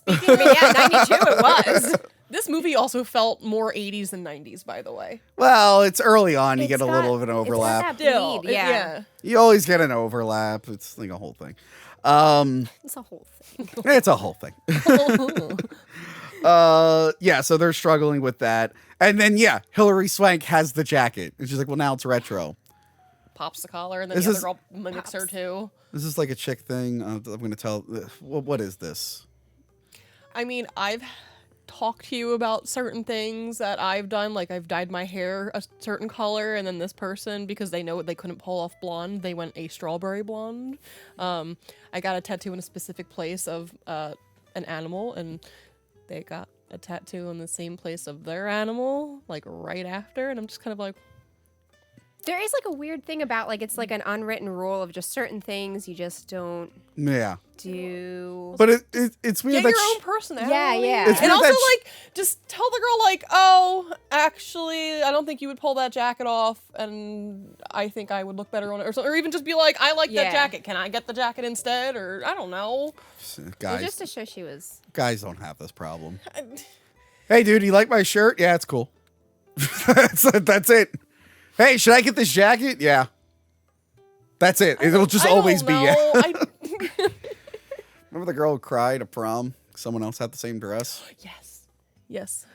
I mean, yeah, 92 it was. This movie also felt more 80s than 90s, by the way. Well, it's early on. You It's get a got- little of an it's got overlap. that Still, bleed, yeah. You always get an overlap. It's like a whole thing. It's a whole thing. It's a whole thing. Yeah, so they're struggling with that. And then, yeah, Hilary Swank has the jacket. And she's like, well, now it's retro. Pops the collar, and then This the is- other girl mimics her too. Is this like a chick thing? I'm going to tell. What is this? I mean, I've talked to you about certain things that I've done. Like, I've dyed my hair a certain color, and then this person, because they know they couldn't pull off blonde, they went a strawberry blonde. I got a tattoo in a specific place of an animal, and they got a tattoo in the same place of their animal, like right after, and I'm just kind of like, There is like a weird thing about like it's like an unwritten rule of just certain things you just don't Yeah. do. But it's weird get that your own personality. yeah. It's And weird also, that like, just tell the girl, like, oh, actually, I don't think you would pull that jacket off, and I think I would look better on it, or something. Or even just be like, I like that Yeah. jacket. Can I get the jacket instead? Or I don't know. Well, guys, just to show she was. guys don't have this problem. Hey, dude, you like my shirt? Yeah, it's cool. That's it. Hey, should I get this jacket? Yeah. That's it. It'll just I don't always be yeah. know. Remember the girl who cried at prom? Someone else had the same dress? Yes.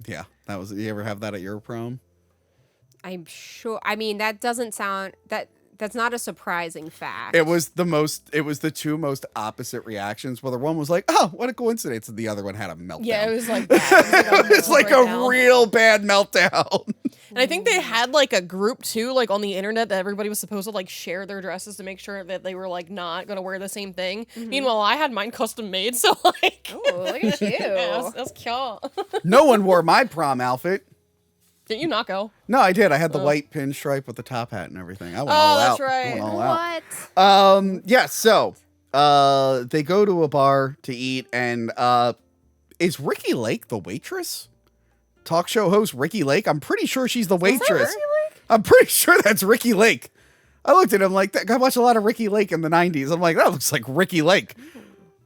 Yeah. That was, you ever have that at your prom? I'm sure. I mean, that doesn't sound that's not a surprising fact. It was the two most opposite reactions. Where the one was like, oh, what a coincidence. And the other one had a meltdown. Yeah, it was like that. It's like a real bad meltdown. And I think they had like a group too, like on the internet, that everybody was supposed to like share their dresses to make sure that they were like not gonna wear the same thing. Meanwhile, I had mine custom made, so like, Oh, look at you. yeah, that's cute. No one wore my prom outfit. Didn't you not go? No, I did. I had the white pinstripe with the top hat and everything. I went all that's out. I right. went all out. What? Yeah, so they go to a bar to eat, and is Ricky Lake the waitress? Talk show host Ricky Lake? I'm pretty sure she's the waitress. I'm pretty sure that's Ricky Lake. I looked at him like that. I watched a lot of Ricky Lake in the 90s. I'm like, that looks like Ricky Lake.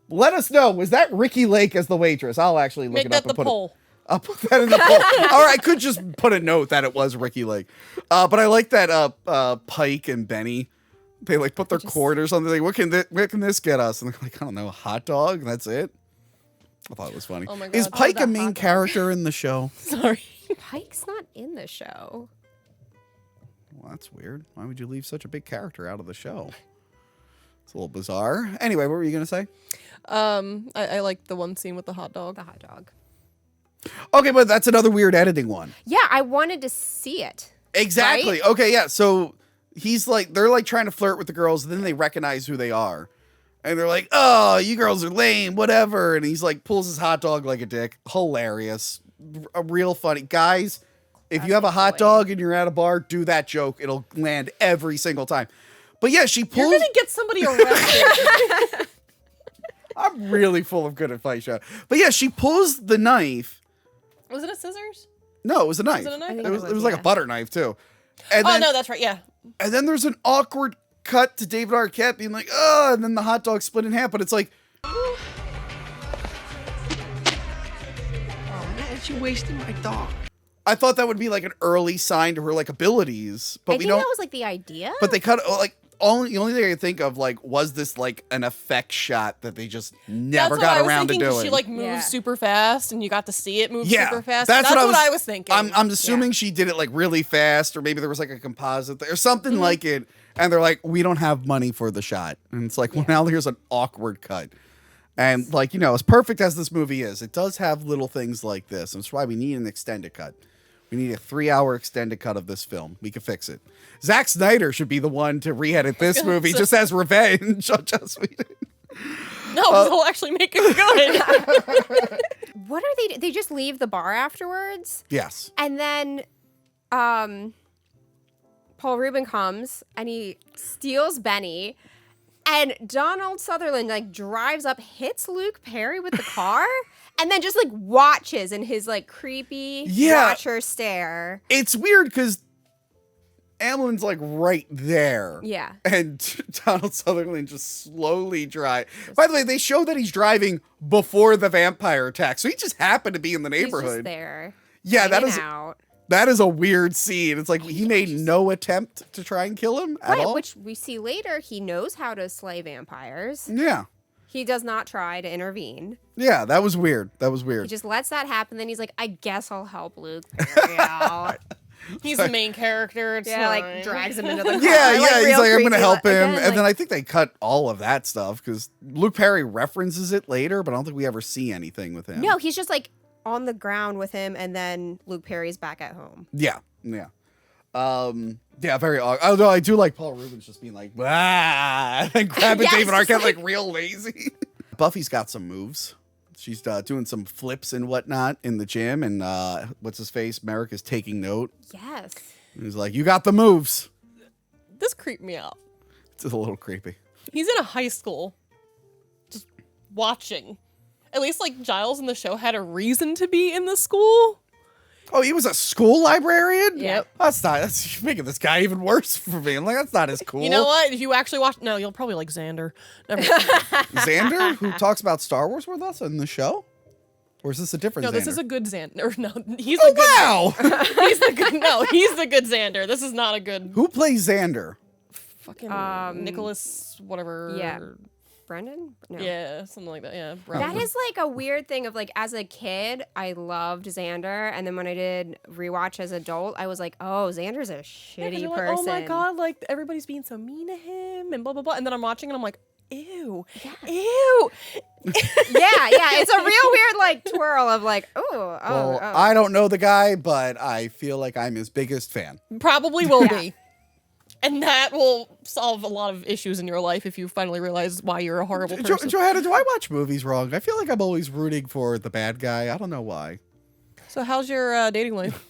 Let us know. Was that Ricky Lake as the waitress? I'll actually look Make it that up and the put poll. I'll put that in the poll. Or I could just put a note that it was Ricky Lake. But I like that Pike and Benny, they like put their quarters on. They're like, what can this get us? And they're like, I don't know, a hot dog. And that's it. I thought it was funny. Oh my God. Is Pike a main character in the show? Sorry. Pike's not in the show. Well, that's weird. Why would you leave such a big character out of the show? It's a little bizarre. Anyway, what were you gonna say? I like the one scene with the hot dog. The hot dog. Okay, but that's another weird editing one. Yeah, I wanted to see it. Exactly. Right? Okay, yeah. So they're like trying to flirt with the girls, and then they recognize who they are. And they're like, oh, you girls are lame, whatever. And he's like, pulls his hot dog like a dick. Hilarious. Real funny. Guys, if you have a hot dog and you're at a bar, do that joke. It'll land every single time. But yeah, she pulls. You're gonna get somebody arrested. I'm really full of good advice, yeah. But yeah, she pulls the knife. Was it a scissors? No, it was a knife. Was it a knife? It was like a butter knife, too. And Oh, then, no, that's right. Yeah. And then there's an awkward cut to David Arquette being like, oh, and then the hot dog split in half. But it's like, Oh man, she wasted my dog. I thought that would be like an early sign to her like abilities, but I we think don't. that was like the idea. But they cut like the only thing I could think of like was this like an effect shot that they just never That's got what I was around to thinking, 'cause doing. She like moves super fast, and you got to see it move super fast. That's what I was thinking. I'm assuming she did it like really fast, or maybe there was like a composite or something like it. And they're like, we don't have money for the shot, and it's like, well, now here's an awkward cut. And like, you know, as perfect as this movie is, it does have little things like this, and that's why we need an extended cut. We need a 3-hour extended cut of this film. We can fix it. Zack Snyder should be the one to re-edit this movie just as revenge on Joss Whedon. No, they'll actually make it good. What are they? They just leave the bar afterwards, Yes. and then, Paul Rubin comes and he steals Benny, and Donald Sutherland like drives up, hits Luke Perry with the car, and then just like watches in his like creepy watcher stare. It's weird because Amelin's like right there. Yeah. And Donald Sutherland just slowly drive. By the way, they show that he's driving before the vampire attack. So he just happened to be in the neighborhood. He's just there. Yeah, that is out. That is a weird scene. It's like he made no attempt to try and kill him at all. Which we see later. He knows how to slay vampires. Yeah. He does not try to intervene. Yeah, that was weird. That was He weird. just lets that happen. Then he's like, I guess I'll help Luke Perry out. He's the main character. It's Yeah, like fine. drags him into the car. Yeah, like, he's real like, I'm going to creepy. help him. Again, And then like- I think they cut all of that stuff because Luke Perry references it later, but I don't think we ever see anything with him. No, he's just like on the ground with him, and then Luke Perry's back at home. Yeah, yeah. Yeah, very odd. Although I do like Paul Rubens just being like, ah, and grabbing Yes, David Arquette like- like real lazy. Buffy's got some moves. She's doing some flips and whatnot in the gym, and what's his face? Merrick is taking note. Yes. He's like, you got the moves. This creeped me out. It's a little creepy. He's in a high school, just watching. At least like Giles in the show had a reason to be in the school. Oh, he was a school librarian? Yep. That's making this guy even worse for me. I'm like, that's not as cool. You know what? If you actually watch, no, you'll probably like Xander. Never Xander, who talks about Star Wars with us in the show? Or is this a different No, Xander? this is a good Xander. No, he's Oh, a good. wow! He's the good. No, he's the good Xander. This is not a good Who plays Xander? fucking Nicholas whatever. Yeah. Brendan? No. Yeah, something like that. Yeah. That is like a weird thing of like, as a kid, I loved Xander. And then when I did rewatch as adult, I was like, oh, Xander's a Yeah, 'cause shitty you're person. like, oh my god, like everybody's being so mean to him and blah blah blah. And then I'm watching and I'm like, ew, ew. yeah. It's a real weird like twirl of like, Well, I don't know the guy, but I feel like I'm his biggest fan. Probably will be. And that will solve a lot of issues in your life if you finally realize why you're a horrible person. Johanna, do I watch movies wrong? I feel like I'm always rooting for the bad guy. I don't know why. So how's your dating life?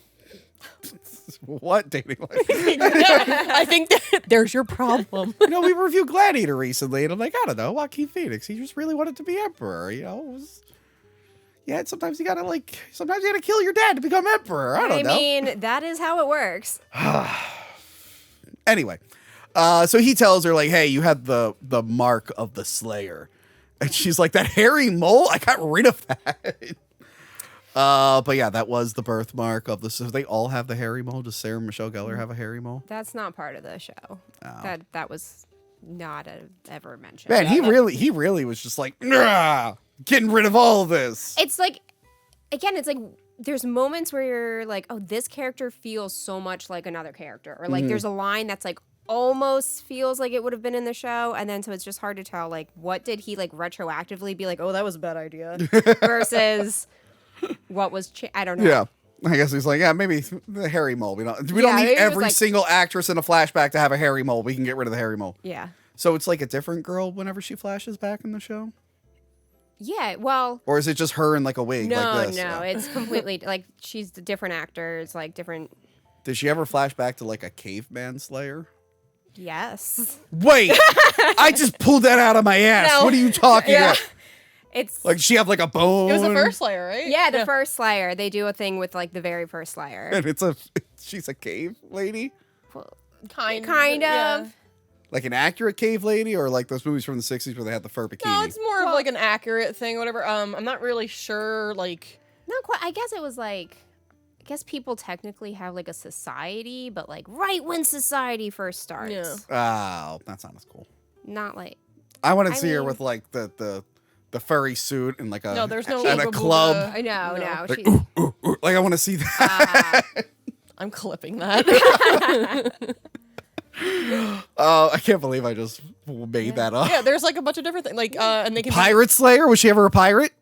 What dating life? I think there's your problem. You know, we reviewed Gladiator recently, and I'm like, I don't know, Joaquin Phoenix. He just really wanted to be emperor. You know, sometimes you gotta kill your dad to become emperor. I don't know. mean, that is how it works. Anyway, so he tells her like, "Hey, you had the mark of the Slayer," and she's like, "That hairy mole? I got rid of that." But yeah, that was the birthmark of the. So they all have the hairy mole. Does Sarah Michelle Gellar have a hairy mole? That's not part of the show. Oh. That was not ever mentioned. Man, he really was just like, "Nah, getting rid of all of this. It's like, again, it's like there's moments where you're like, oh, this character feels so much like another character, or like there's a line that's like almost feels like it would have been in the show, and then so it's just hard to tell like what did he like retroactively be like, oh, that was a bad idea, versus what was I don't know. Yeah. I guess he's like, yeah, maybe the hairy mole. We don't maybe need it was every like- single actress in a flashback to have a hairy mole. We can get rid of the hairy mole. Yeah. So it's like a different girl whenever she flashes back in the show? Yeah, well, Or is it just her in like a wig no, like this? no, it's completely like she's the different actors, like different. Did she ever flash back to like a caveman slayer? Yes. Wait, I just pulled that out of my ass. No. What are you talking Yeah. about? It's Like, she have like a bone? It was the first Slayer, right? yeah, the first Slayer. They do a thing with like the very first Slayer. And she's a cave lady? Kind Kind of. Like an accurate cave lady, or like those movies from the 60s where they had the fur bikini? No, it's more of like an accurate thing, whatever. I'm not really sure. Like, Not quite. I guess it was like. I guess people technically have like a society, but like right when society first starts. Yeah. Oh, that's not as cool. Not like. I want to I see her mean- with like the furry suit and like a no, there's no and a Ooga club. Booga. I know. No. No. Like, She's, ooh, like I want to see that. I'm clipping that. I can't believe I just made that up. Yeah, there's like a bunch of different things. Like, and they can. Pirate Slayer? Was she ever a pirate?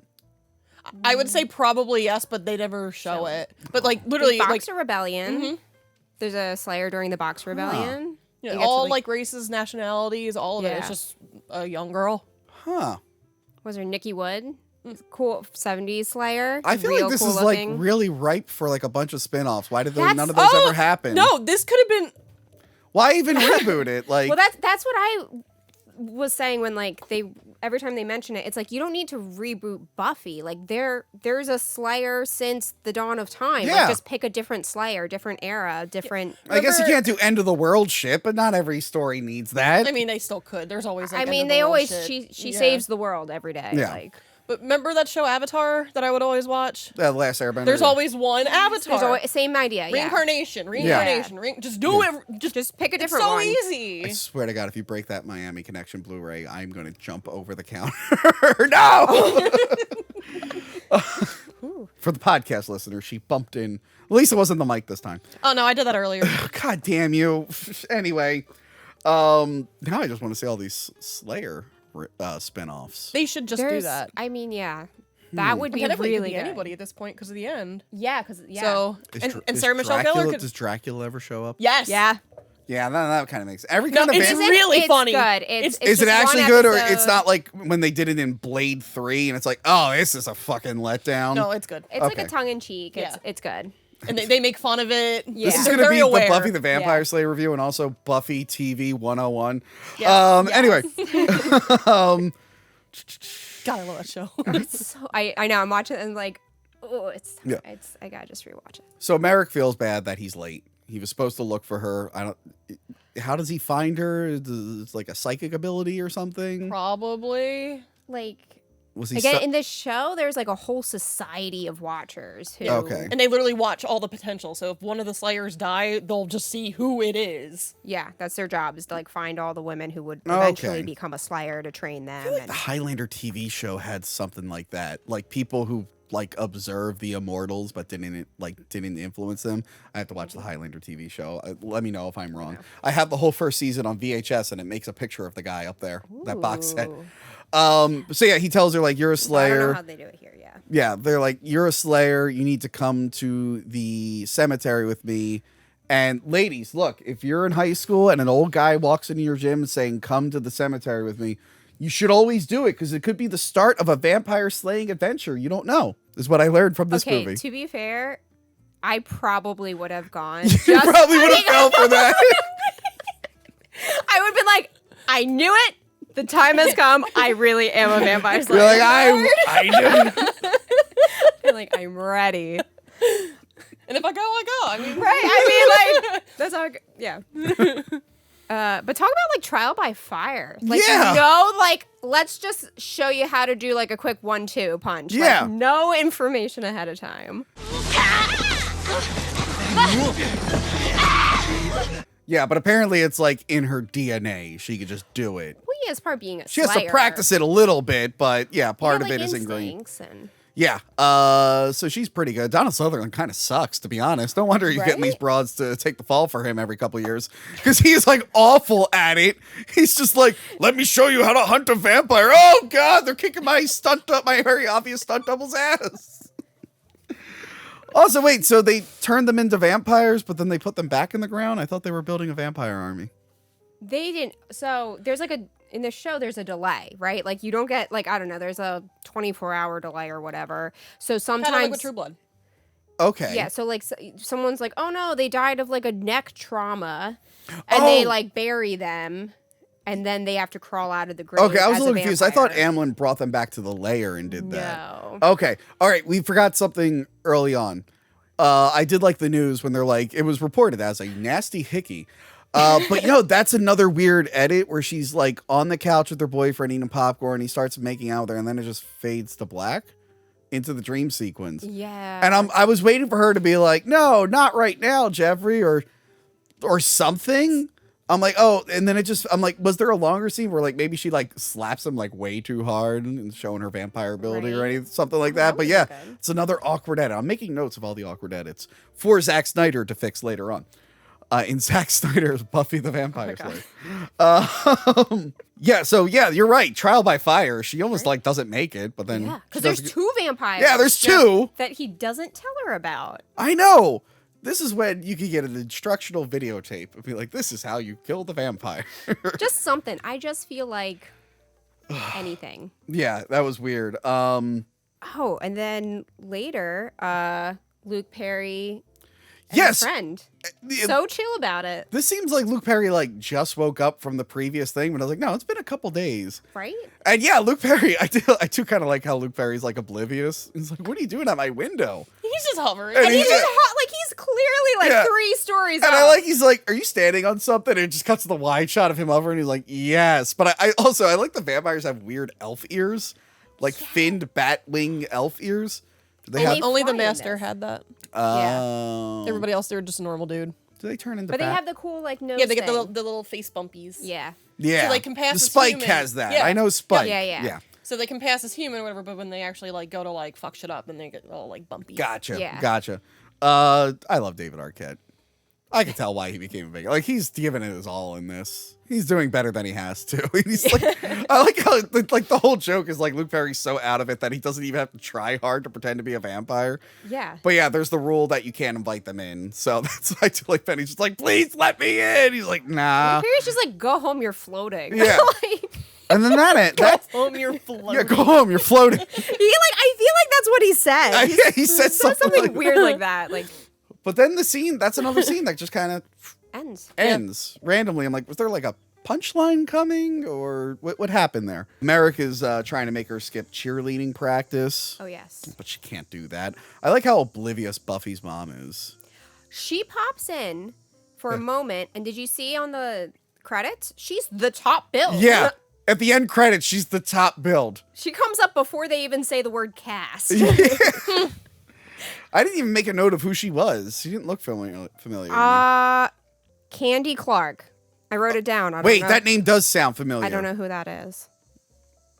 I would say probably yes, but they never show it. But like literally, like Boxer Rebellion. There's a Slayer during the Boxer Rebellion. you know, You get to, all like- like races, nationalities, all of it. It's Yeah. just a young girl. Huh. Was there Nikki Wood? Cool 70s Slayer. I feel Real like this cool is looking. like really ripe for like a bunch of spin-offs. Why did That's- none of those ever happen? No, this could have been. Why even reboot it? Like, Well, that's what I was saying when like they every time they mention it, it's like you don't need to reboot Buffy. Like there's a Slayer since the dawn of time. Yeah. Like just pick a different Slayer, different era, different. I guess you remember- can't do end of the world shit, but not every story needs that. I mean, they still could. There's always. Like, I end mean, of the they world always shit. she Yeah. saves the world every day. Yeah. Like But remember that show Avatar that I would always watch? The Last Airbender. There's always one Avatar. there's always same idea. Yeah. Reincarnation. Just do it. Just pick a It's different so one. easy. I swear to God, if you break that Miami Connection Blu-ray, I'm going to jump over the counter. No! For the podcast listener, she bumped in. At least it wasn't the mic this time. Oh no, I did that earlier. God damn you. Anyway, now I just want to see all these Slayer spin-offs. They should just do There's- that. I mean, yeah, that would be Technically, it could really be good. anybody at this point because of the end. Yeah, because yeah. So and Sarah Michelle Gellar could. Does Dracula ever show up? Yes. yeah. Yeah, that kind of makes every No, kind of it's van- really it's funny. Good. It's- Is it just actually one good, or it's episode. not like when they did it in Blade 3 and it's like, oh, this is a fucking letdown? No, it's good. It's like Okay. a tongue in cheek. Yeah. It's good. And they make fun of it. Yeah. This is They're going to very be aware. the Buffy the Vampire Yeah. Slayer review and also Buffy TV 101. Yes. Anyway, God, I love that show. It's so, I know I'm watching it and like, oh, Yeah. I gotta just rewatch it. so Merrick feels bad that he's late. He was supposed to look for her. How does he find her? It's like a psychic ability or something? Probably. Like Was he again in this show, there's like a whole society of watchers who. Okay. And they literally watch all the potential. So if one of the Slayers die, they'll just see who it is. Yeah, that's their job is to like find all the women who would eventually Okay. become a Slayer to train them. The And, Highlander TV show had something like that. Like people who like observe the immortals but didn't influence them. I have to watch the Highlander TV show. Let me know if I'm wrong. I have the whole first season on VHS and it makes a picture of the guy up there. That box set. Ooh. So yeah, he tells her like, you're a I don't know Slayer. how they do it here. Yeah. Yeah, they're like, you're a Slayer. You need to come to the cemetery with me. And ladies, look, if you're in high school and an old guy walks into your gym saying, come to the cemetery with me, you should always do it because it could be the start of a vampire slaying adventure. You don't know, is what I learned from this Okay, movie. to be fair, I probably would have gone. You just probably would have putting- fell for that. I would have been like, I knew it. The time has come. I really am a vampire slayer. You're like, I knew. You're like, I'm ready. And if I go, I go. I mean, Right? I mean, like, that's how. Yeah. But talk about like trial by fire. Like, Yeah. like let's just show you how to do like a quick 1-2 punch. Yeah. Like, no information ahead of time. Yeah, but apparently it's like in her DNA. She could just do it. Well, yeah, it's part of being a She has to practice it a little bit, but yeah, part of like it is ingrained. instincts and Yeah. So she's pretty good. Donna Sutherland kind of sucks, to be honest. No wonder he's getting Right? these broads to take the fall for him every couple of years. Because he's like awful at it. He's just like, let me show you how to hunt a vampire. Oh god, they're kicking my very obvious stunt double's ass. Also, wait, so they turned them into vampires, but then they put them back in the ground? I thought they were building a vampire army. they didn't. So there's like in the show, there's a delay, right? Like you don't get like, I don't know, there's a 24-hour delay or whatever. So Kind sometimes of like with True Blood. Okay. Yeah, so like someone's like, oh no, they died of like a neck trauma, and they like bury them, and then they have to crawl out of the grave. Okay, I was as a little confused. I thought vampire. Amlin brought them back to the lair and did that. No. Okay. All right. We forgot something early on. I did like the news when they're like, it was reported as a nasty hickey. But you know, that's another weird edit where she's like on the couch with her boyfriend eating popcorn. He starts making out with her and then it just fades to black into the dream sequence. Yeah. And I was waiting for her to be like, no, not right now, Jeffrey, or something. I'm like, oh, and then I'm like, was there a longer scene where like maybe she like slaps him like way too hard and showing her vampire ability or Right. anything, something like that. that But would yeah, be good. it's another awkward edit. I'm making notes of all the awkward edits for Zack Snyder to fix later on. In Zack Snyder's Buffy the Vampire Slayer. Yeah, so yeah, you're right. Trial by fire. She almost like doesn't make it, but then Yeah, she because there's does- 2 vampires. Yeah, there's 2. that he doesn't tell her about. I know. This is when you could get an instructional videotape and be like, this is how you kill the vampire. Just something. I just feel like anything. Yeah, that was weird. Oh, and then later, Luke Perry and Yes. his friend. It- So chill about it, This seems like Luke Perry like just woke up from the previous thing, but I was like, no, it's been a couple days. right? And yeah, Luke Perry, I do kind of like how Luke Perry's like oblivious. He's like, what are you doing at my window? He's just hovering. And And he's he's just a- hot, like he's clearly like Yeah. 3 stories And up. I like, he's like, are you standing on something? And it just cuts to the wide shot of him over, and he's like, yes. But I also like the vampires have weird elf ears, like finned bat wing elf ears. Do they And have? they Only the fly in master this. had that. Everybody. Everybody else, they were just a normal dude. Do they turn into? But they bat? have the cool like nose. Yeah, they get the thing. little face bumpies. Yeah. Yeah, So they can pass the as Spike human. has that. Yeah. I know Spike. Yeah. So they can pass as human or whatever, but when they actually like go to like fuck shit up, then they get all like bumpy. Gotcha. Yeah. Gotcha. I love David Arquette. I can tell why he became a big. Like he's given it his all in this. He's doing better than he has to. He's like, I like how like the whole joke is like Luke Perry's so out of it that he doesn't even have to try hard to pretend to be a vampire. Yeah. But yeah, there's the rule that you can't invite them in. So that's why I do like Penny's just like, please let me in. He's like, nah. Perry's just like, go home, you're floating. Yeah. Like, And then that You're floating. yeah, go home. You're floating. he like, I feel like that's what he said. Yeah, he said something like weird like that. Like But then the scene, that's another scene that just kind of ends. randomly. I'm like, was there like a punchline coming or what happened there? Merrick is trying to make her skip cheerleading practice, Oh yes. but she can't do that. I like how oblivious Buffy's mom is. She pops in for a moment, and did you see on the credits? She's the top build. Yeah. At the end credits, she's the top build. She comes up before they even say the word cast. I didn't even make a note of who she was. She didn't look familiar to me. Candy Clark. I wrote it down. I don't Wait, know. that name does sound familiar. I don't know who that is.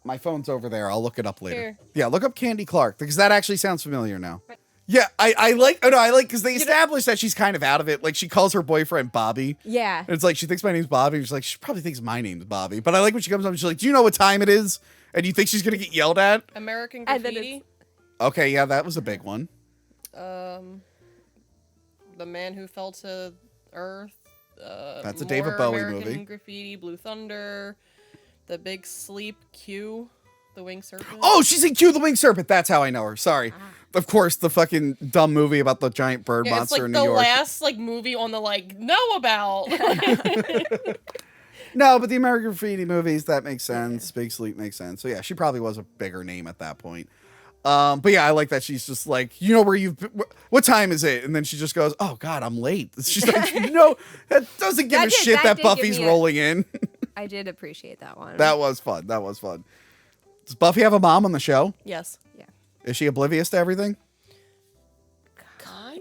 My phone's over there. I'll look it up later. Here. Yeah, look up Candy Clark because that actually sounds familiar now. Yeah, I like because they established that she's kind of out of it. Like she calls her boyfriend Bobby. Yeah. And it's like she thinks my name's Bobby. And she's like, she probably thinks my name's Bobby. But I like when she comes up and she's like, do you know what time it is? And you think she's gonna get yelled at? American And then Graffiti. Okay, yeah, that was a big one. The Man Who Fell to Earth. That's a more David Bowie American movie. Graffiti, Blue Thunder, The Big Sleep, Q, The Winged Serpent. Oh, she's in Q the Winged Serpent. That's how I know her. Sorry. Of course, the fucking dumb movie about the giant bird yeah, it's monster like in the New York. last like movie on the like know about. No, but the American Graffiti movies, that makes sense. Big Sleep makes sense. So yeah, she probably was a bigger name at that point. But yeah, I like that she's just like, you know where you've been, what time is it? And then she just goes, oh God, I'm late. She's like, no, that doesn't give a shit that did give Buffy's me rolling in. I did appreciate that one. That was fun. Does Buffy have a mom on the show? Yes. Yeah. Is she oblivious to everything?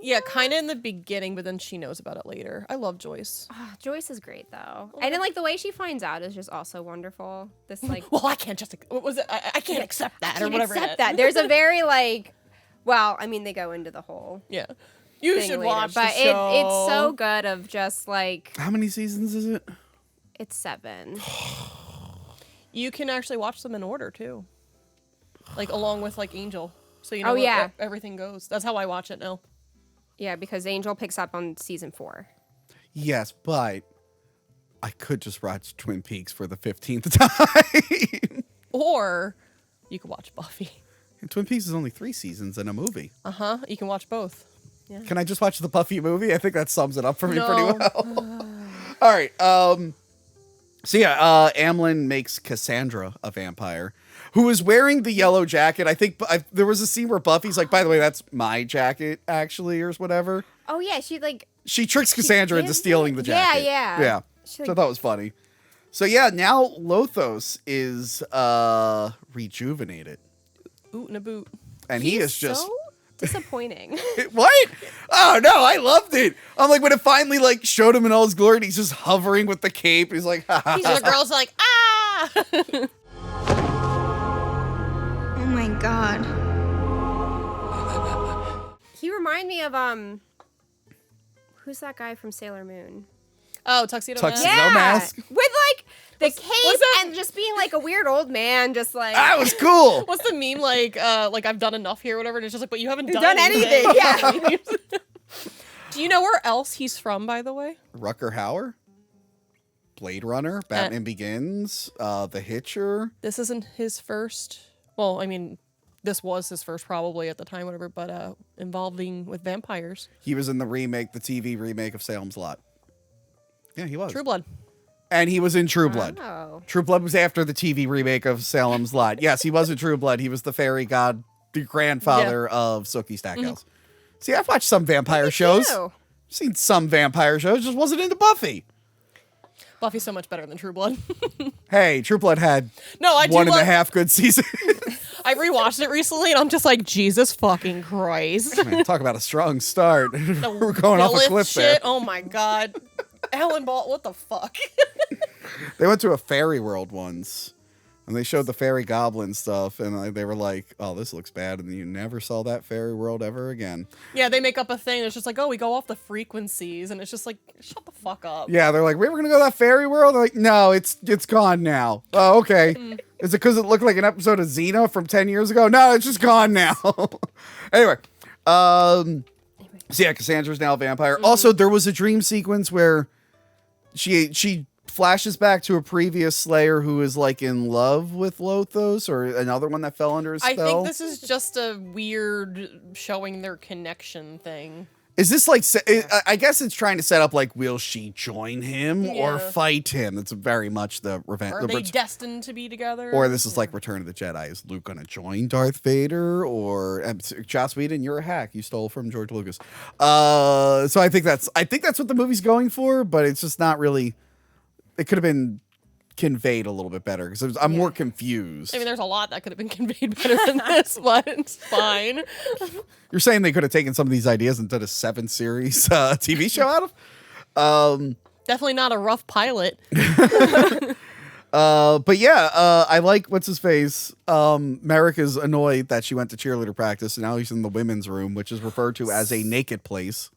Yeah, kind of in the beginning, but then she knows about it later. I love Joyce. Joyce is great though, and then like the way she finds out is just also wonderful. This like, Well, I can't just. What was it? I can't accept that or whatever. accept that. There's a very like, well, I mean they go into the whole Yeah. You thing should later, watch but the show. it's so good of just like How many seasons is it? it's 7. You can actually watch them in order too, like along with like Angel, so you know Oh, where yeah. everything goes. That's how I watch it now. Yeah, because Angel picks up on season 4. Yes, but I could just watch Twin Peaks for the 15th time. Or you can watch Buffy. And Twin Peaks is only 3 seasons and a movie. You can watch both. Can I just watch the Buffy movie? I think that sums it up for me No. pretty well. All right. So yeah, Amlin makes Cassandra a vampire who is wearing the yellow jacket. I think there was a scene where Buffy's like, by the way, that's my jacket actually, or whatever. Oh yeah, She tricks Cassandra into gives stealing it? the jacket. Yeah. Yeah. She, So I like- thought it was funny. So yeah, now Lothos is rejuvenated. Boot and a boot. And he is just so disappointing. what? Oh no, I loved it. I'm like when it finally like showed him in all his glory, and he's just hovering with the cape. He's like, ha, ha, These are the girls like, ah! Oh my god. He reminded me of who's that guy from Sailor Moon? Oh, Tuxedo Tuxedo Mask. Mask. With like the cape that- and just being like a weird old man, just like that was cool. What's the meme like I've done enough here or whatever? And it's just like, but you haven't done anything. Yeah. Do you know where else he's from, by the way? Rucker Hauer, Blade Runner, Batman Begins, The Hitcher. This isn't his first. Well, I mean, this was his first probably at the time, whatever. But involving with vampires. He was in the TV remake of Salem's Lot. Yeah, he was. True Blood. And he was in True Blood. Oh. True Blood was after the TV remake of Salem's Lot. Yes, he was in True Blood. He was the fairy god, the grandfather of Sookie Stackhouse. See, I've watched some vampire shows. too. Seen some vampire shows, just wasn't into Buffy. Buffy's so much better than True Blood. Hey, True Blood had No, I do 1.5 good seasons. I rewatched it recently, and I'm just like, Jesus fucking Christ. Man, talk about a strong start. We're going off a Lilith cliff shit. there. Oh my god. Alan Ball, what the fuck? They went to a fairy world once, and they showed the fairy goblin stuff, and they were like, "Oh, this looks bad," and you never saw that fairy world ever again. Yeah, they make up a thing. It's just like, oh, we go off the frequencies, and it's just like, shut the fuck up. Yeah, they're like, "We were gonna go to that fairy world." They're like, "No, it's gone now." Oh, okay. Is it because it looked like an episode of Xena from 10 years ago? No, it's just gone now. Anyway, so yeah, Cassandra's now a vampire. Also, there was a dream sequence where she flashes back to a previous Slayer who is like in love with Lothos, or another one that fell under his I spell. think this is just a weird showing their connection thing. Is this like? I guess it's trying to set up like, will she join him or Yeah. fight him? That's very much the revenge. Are they destined to be together? Or this is like Return of the Jedi. Is Luke going to join Darth Vader? Or Joss Whedon, you're a hack. You stole from George Lucas. So I think that's what the movie's going for, but it's just not really. It could have been conveyed a little bit better because I'm more confused. I mean, there's a lot that could have been conveyed better than this, but it's fine. You're saying they could have taken some of these ideas and done a 7-series TV show out of? Definitely not a rough pilot. But yeah, I like what's his face. Merrick is annoyed that she went to cheerleader practice and now he's in the women's room, which is referred to as a naked place.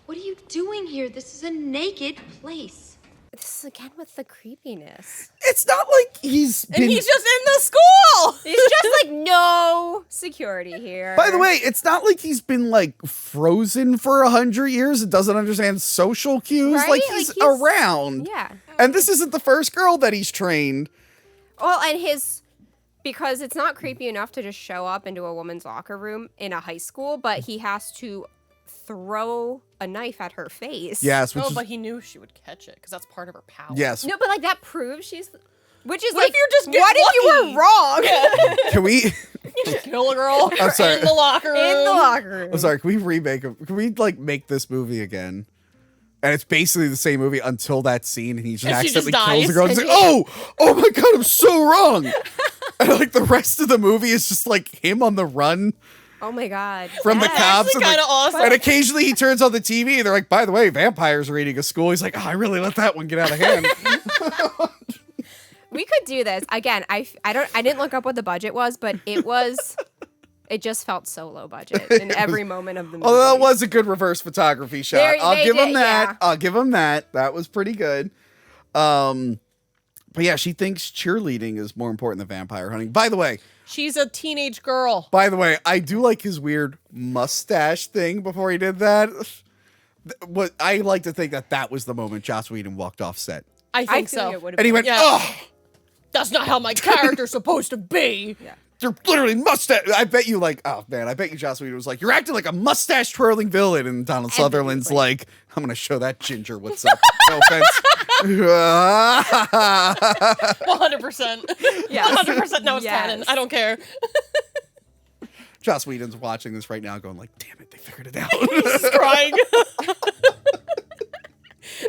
What are you doing here? This is a naked place. This is again with the creepiness. It's not like he's been. And he's just in the school! He's just like no security here. By the way, it's not like he's been like frozen for 100 years and doesn't understand social cues. Right? Like he's around. Yeah. And this isn't the first girl that he's trained. Well, and because it's not creepy enough to just show up into a woman's locker room in a high school, but he has to throw a knife at her face. Yes, which Oh, is, but he knew she would catch it because that's part of her power. yes. No, but like that proves she's. Which is What like, if you're just what if you lucky? were wrong? Can we? Kill a girl I'm sorry. in the locker room. In the locker room. I'm sorry. Can we remake it? Can we like make this movie again? And it's basically the same movie until that scene, and he just And she just accidentally kills the dies. girl. And he's like, oh my god, I'm so wrong. And like the rest of the movie is just like him on the run Oh my god. from the Yes. cops. And, kinda like, awesome. and occasionally he turns on the TV, and they're like, by the way, vampires are eating a school. He's like, oh, I really let that one get out of hand. We could do this again. I didn't look up what the budget was, but it just felt so low budget in every moment of the movie. Although that was a good reverse photography shot. I'll They give him did, that. yeah. I'll give him that. That was pretty good. But yeah, she thinks cheerleading is more important than vampire hunting. By the way, She's a teenage girl. I do like his weird mustache thing before he did that. What I like to think that was the moment Joss Whedon walked off set. I I think feel so. it would have And he went, Yeah. oh, That's not how my character's supposed to be. Yeah. you're literally mustache. I bet you I bet you Joss Whedon was like, you're acting like a mustache twirling villain. And Donald Sutherland's like, I'm going to show that ginger what's up. No offense. 100%. Yes. 100% no, it's Yes. canon. I don't care. Joss Whedon's watching this right now going like, damn it, they figured it out. He's crying.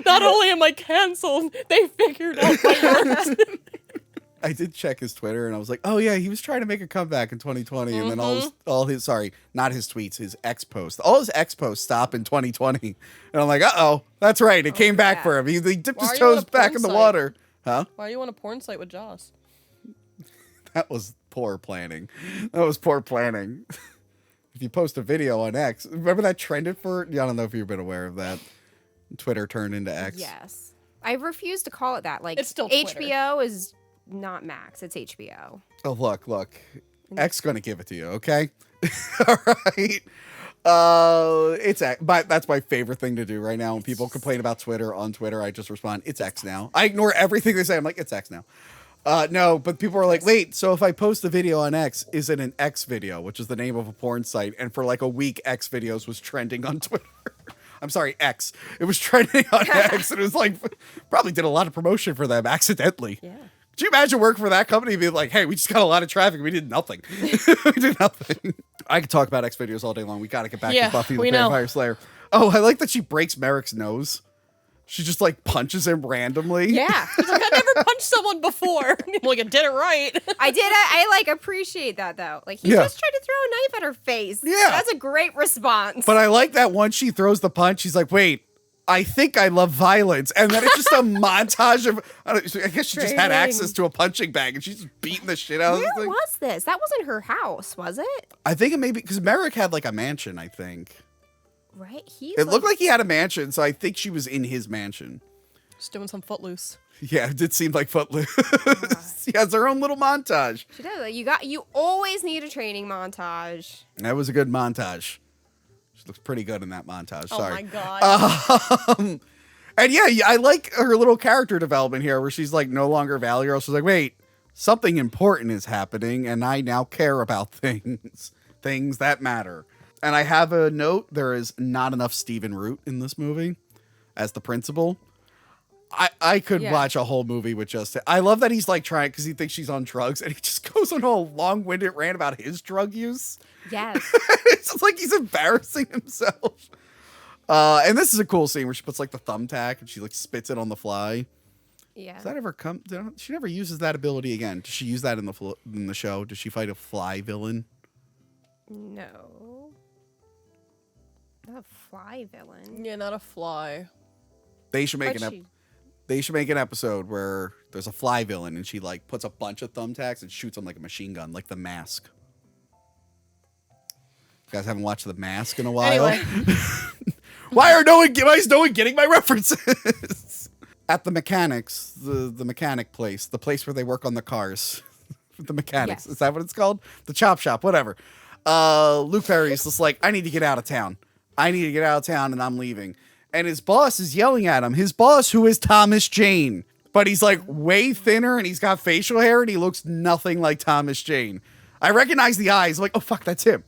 Not only am I canceled, they figured out my work. I did check his Twitter and I was like, oh yeah, he was trying to make a comeback in 2020. And then all his, sorry, not his tweets, his X posts. All his X posts stop in 2020. And I'm like, uh-oh, that's right. It came back yeah. for him. He dipped Why his are you on toes a back porn in the site? water. Huh? Why are you on a porn site with Joss? That was poor planning. That was poor planning. If you post a video on X, remember that trended for, I don't know if you've been aware of that. Twitter turned into X. Yes. I refuse to call it that. Like It's still Twitter. HBO is not Max, it's HBO. Oh, look. X gonna give it to you, okay? All right. It's X. That's my favorite thing to do right now. When people complain about Twitter on Twitter, I just respond, it's X now. I ignore everything they say. I'm like, it's X now. No, but people are like, wait, so if I post a video on X, is it an X video, which is the name of a porn site? And for like a week, X videos was trending on Twitter. I'm sorry, X. It was trending on X. And it was like, probably did a lot of promotion for them accidentally. Yeah. Could you imagine working for that company and being like, hey, we just got a lot of traffic. We did nothing. We did nothing. I could talk about X videos all day long. We got to get back Yeah, to Buffy the we know. Vampire Slayer. Oh, I like that she breaks Merrick's nose. She just like punches him randomly. Yeah. He's like, I never punched someone before. I'm like, I did it right. I like appreciate that though. Like he Yeah. just tried to throw a knife at her face. Yeah. That's a great response. But I like that once she throws the punch, she's like, wait, I think I love violence. And then it's just a montage of, I guess she just had Training. access to a punching bag and she's just beating the shit out of Where this thing. was this? That wasn't her house, was it? I think it may be, because Merrick had like a mansion, I think. Right? He's It looked like he had a mansion, so I think she was in his mansion. Just doing some footloose. Yeah, it did seem like Footloose. She has her own little montage. She does. Like, you always need a training montage. That was a good montage. She looks pretty good in that montage. Oh Sorry. my god. And yeah, I like her little character development here where she's like no longer Valley Girl. She's like, wait, something important is happening and I now care about things that matter. And I have a note. There is not enough Stephen Root in this movie as the principal. I could Yeah. watch a whole movie with just it. I love that he's like trying because he thinks she's on drugs and he just goes on a long-winded rant about his drug use. Yes. It's just like he's embarrassing himself. And this is a cool scene where she puts like the thumbtack and she like spits it on the fly. Yeah. Does that ever come? She never uses that ability again. Does she use that in the show? Does she fight a fly villain? No. Not a fly villain. Yeah, not a fly. They should make But They should make an episode where there's a fly villain and she like puts a bunch of thumbtacks and shoots them like a machine gun, like The Mask. You guys haven't watched The Mask in a while. Anyway. Why is no one getting my references? At the mechanics, the mechanic place, the place where they work on the cars. The mechanics. Yes. Is that what it's called? The chop shop, whatever. Luke Perry's just like, I need to get out of town. And I'm leaving. And his boss is yelling at him. His boss, who is Thomas Jane. But he's like way thinner and he's got facial hair and he looks nothing like Thomas Jane. I recognize the eyes. I'm like, oh, fuck, that's him.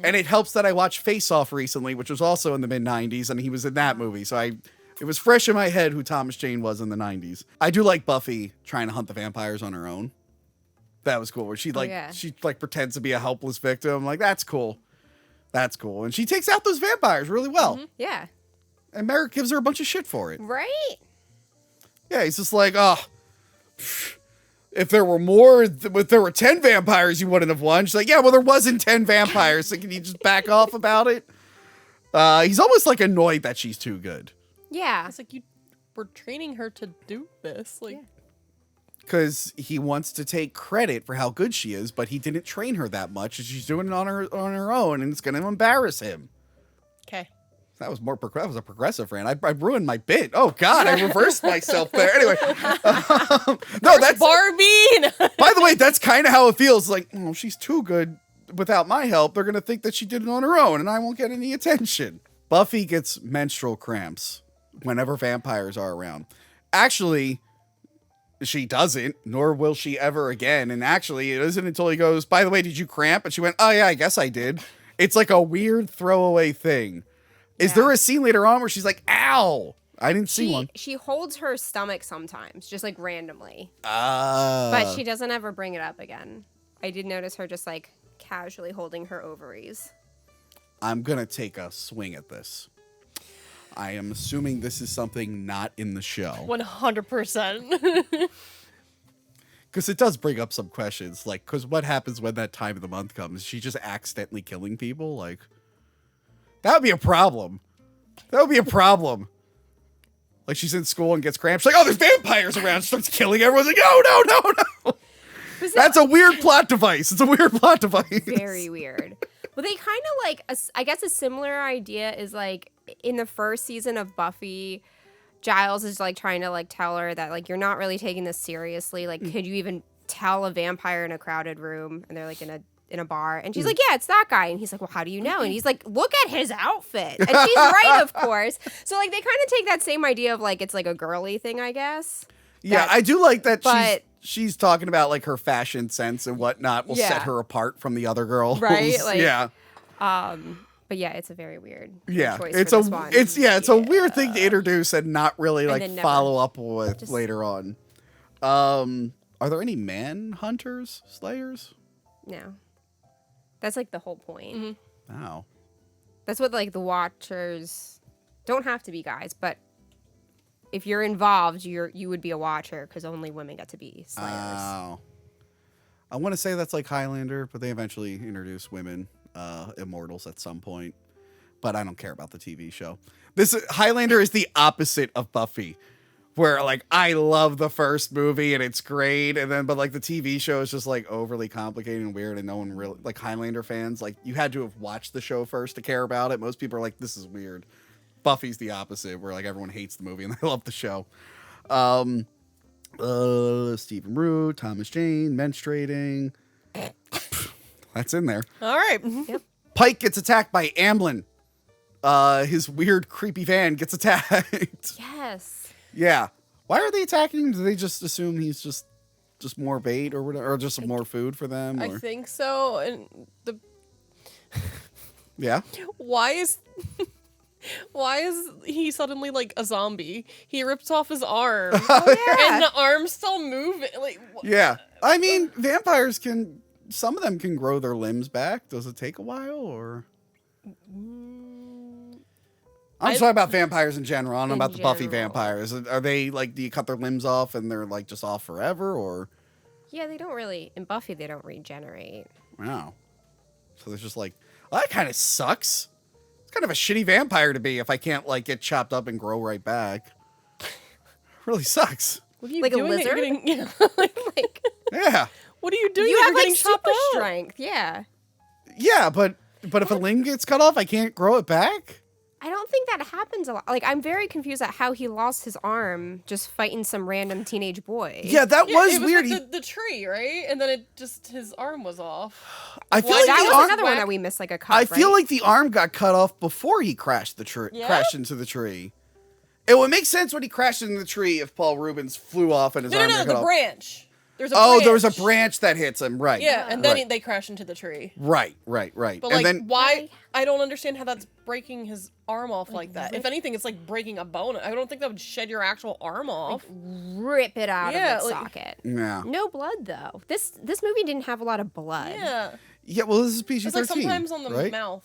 And it helps that I watched Face Off recently, which was also in the mid-90s, and he was in that movie. So it was fresh in my head who Thomas Jane was in the 90s. I do like Buffy trying to hunt the vampires on her own. That was cool. Where she yeah. she like pretends to be a helpless victim. Like, that's cool. That's cool. And she takes out those vampires really well. Yeah. And Merrick gives her a bunch of shit for it. Right? Yeah, he's just like, oh, if there were 10 vampires, you wouldn't have won. She's like, yeah, well, there wasn't 10 vampires, so can you just back off about it? He's almost like annoyed that she's too good. Yeah. It's like, you were training her to do this. Like, Because he wants to take credit for how good she is, but he didn't train her that much, and she's doing it on her own, and it's going to embarrass him. okay. That was a progressive rant. I ruined my bit. Oh God, I reversed myself there. Anyway, no, that's Barbie! by the way, that's kind of how it feels. Like, oh, she's too good without my help. They're gonna think that she did it on her own, and I won't get any attention. Buffy gets menstrual cramps whenever vampires are around. Actually, she doesn't, nor will she ever again. And actually, it isn't until he goes, by the way, did you cramp? And she went, oh yeah, I guess I did. It's like a weird throwaway thing. Is there a scene later on where she's like, ow? I didn't see one. She holds her stomach sometimes, just like randomly. But She doesn't ever bring it up again. I did notice her just like casually holding her ovaries. I'm going to take a swing at this. I am assuming this is something not in the show. 100%. Because it does bring up some questions. Like, because what happens when that time of the month comes? Is she just accidentally killing people? Like, that would be a problem. That would be a problem. Like, she's in school and gets cramps. She's like, oh, there's vampires around. She starts killing everyone. Like, no. That's a weird plot device. It's a weird plot device. Very weird. Well, they kind of like, I guess a similar idea is like in the first season of Buffy, Giles is like trying to like tell her that like, you're not really taking this seriously. Like, could you even tell a vampire in a crowded room? And they're like in a bar, and she's like, yeah, it's that guy. And he's like, well, how do you know? And he's like, look at his outfit. And she's right, of course. So like they kind of take that same idea of like it's like a girly thing, I guess. Yeah, I do like that she's talking about like her fashion sense and whatnot will set her apart from the other girls. Right? Like, yeah. But yeah, it's a very weird choice it's for this one. It's a weird thing to introduce and not really like then never- follow up with later on. Are there any man hunters, slayers? No. That's like the whole point. Mm-hmm. Wow. That's what like the Watchers don't have to be guys, but if you're involved, you would be a Watcher because only women get to be Slayers. Wow. I want to say that's like Highlander, but they eventually introduced women, immortals at some point. But I don't care about the TV show. Highlander is the opposite of Buffy, where like I love the first movie and it's great, and then but like the TV show is just like overly complicated and weird, and no one really like Highlander fans. Like you had to have watched the show first to care about it. Most people are like, this is weird. Buffy's the opposite, where like everyone hates the movie and they love the show. Stephen Root, Thomas Jane, menstruating. That's in there. All right. Yep. Pike gets attacked by Amblin. His weird, creepy van gets attacked. Yes. Yeah. Why are they attacking him? Do they just assume he's just more bait or whatever, or just some more food for them? I Or? think so. And Yeah. why is he suddenly like a zombie? He rips off his arm. And the arm's still moving. Like, Yeah. I mean, vampires some of them can grow their limbs back. Does it take a while or? I'm just talking about vampires in general. I don't know about the Buffy vampires. Are they like, do you cut their limbs off and they're like just off forever or? Yeah, they don't really, in Buffy, they don't regenerate. Wow. So there's just like, well, that kind of sucks. It's kind of a shitty vampire to be if I can't like get chopped up and grow right back. Really sucks. what are you Like a doing? that you're lizard? getting- Like, Yeah. what are you doing? you that have you're like getting chopped super up? strength. Yeah. Yeah, but if a limb gets cut off, I can't grow it back? I don't think that happens a lot. Like, I'm very confused at how he lost his arm just fighting some random teenage boy. Yeah, that Yeah, was it was weird. With the tree, right? And then it just his arm was off. I feel Why- like That the was arm, another one that we missed, like a cut, I feel right? like the arm got cut off before he crashed Yeah? crashed into the tree. It would make sense when he crashed into the tree if Paul Rubens flew off and his arm got cut The off. branch. There's a there was a branch. branch that hits him. Right. Yeah, and then right. they crash into the tree. Right. But and like, then why? I don't understand how that's breaking his arm off like that. If anything, it's like breaking a bone. I don't think that would shed your actual arm off. Rip it out Yeah, of its like- socket. yeah. No blood though. This movie didn't have a lot of blood. Yeah, Yeah. Well, this is PG-13. it's like sometimes on the right? mouth.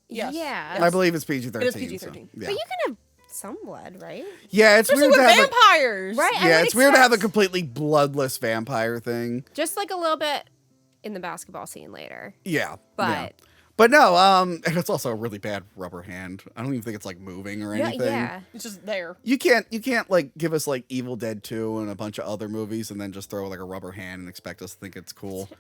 Yes. Yeah. I believe it's PG-13. It is PG-13. Yeah. But you can have some blood, right? Yeah, it's Especially weird with to have a, vampires. Right. I yeah, would it's weird to have a expect- completely bloodless vampire thing. Just like a little bit in the basketball scene later. Yeah. But yeah. But no, and it's also a really bad rubber hand. I don't even think it's like moving or anything. Yeah. It's just there. You can't like give us like Evil Dead 2 and a bunch of other movies and then just throw like a rubber hand and expect us to think it's cool.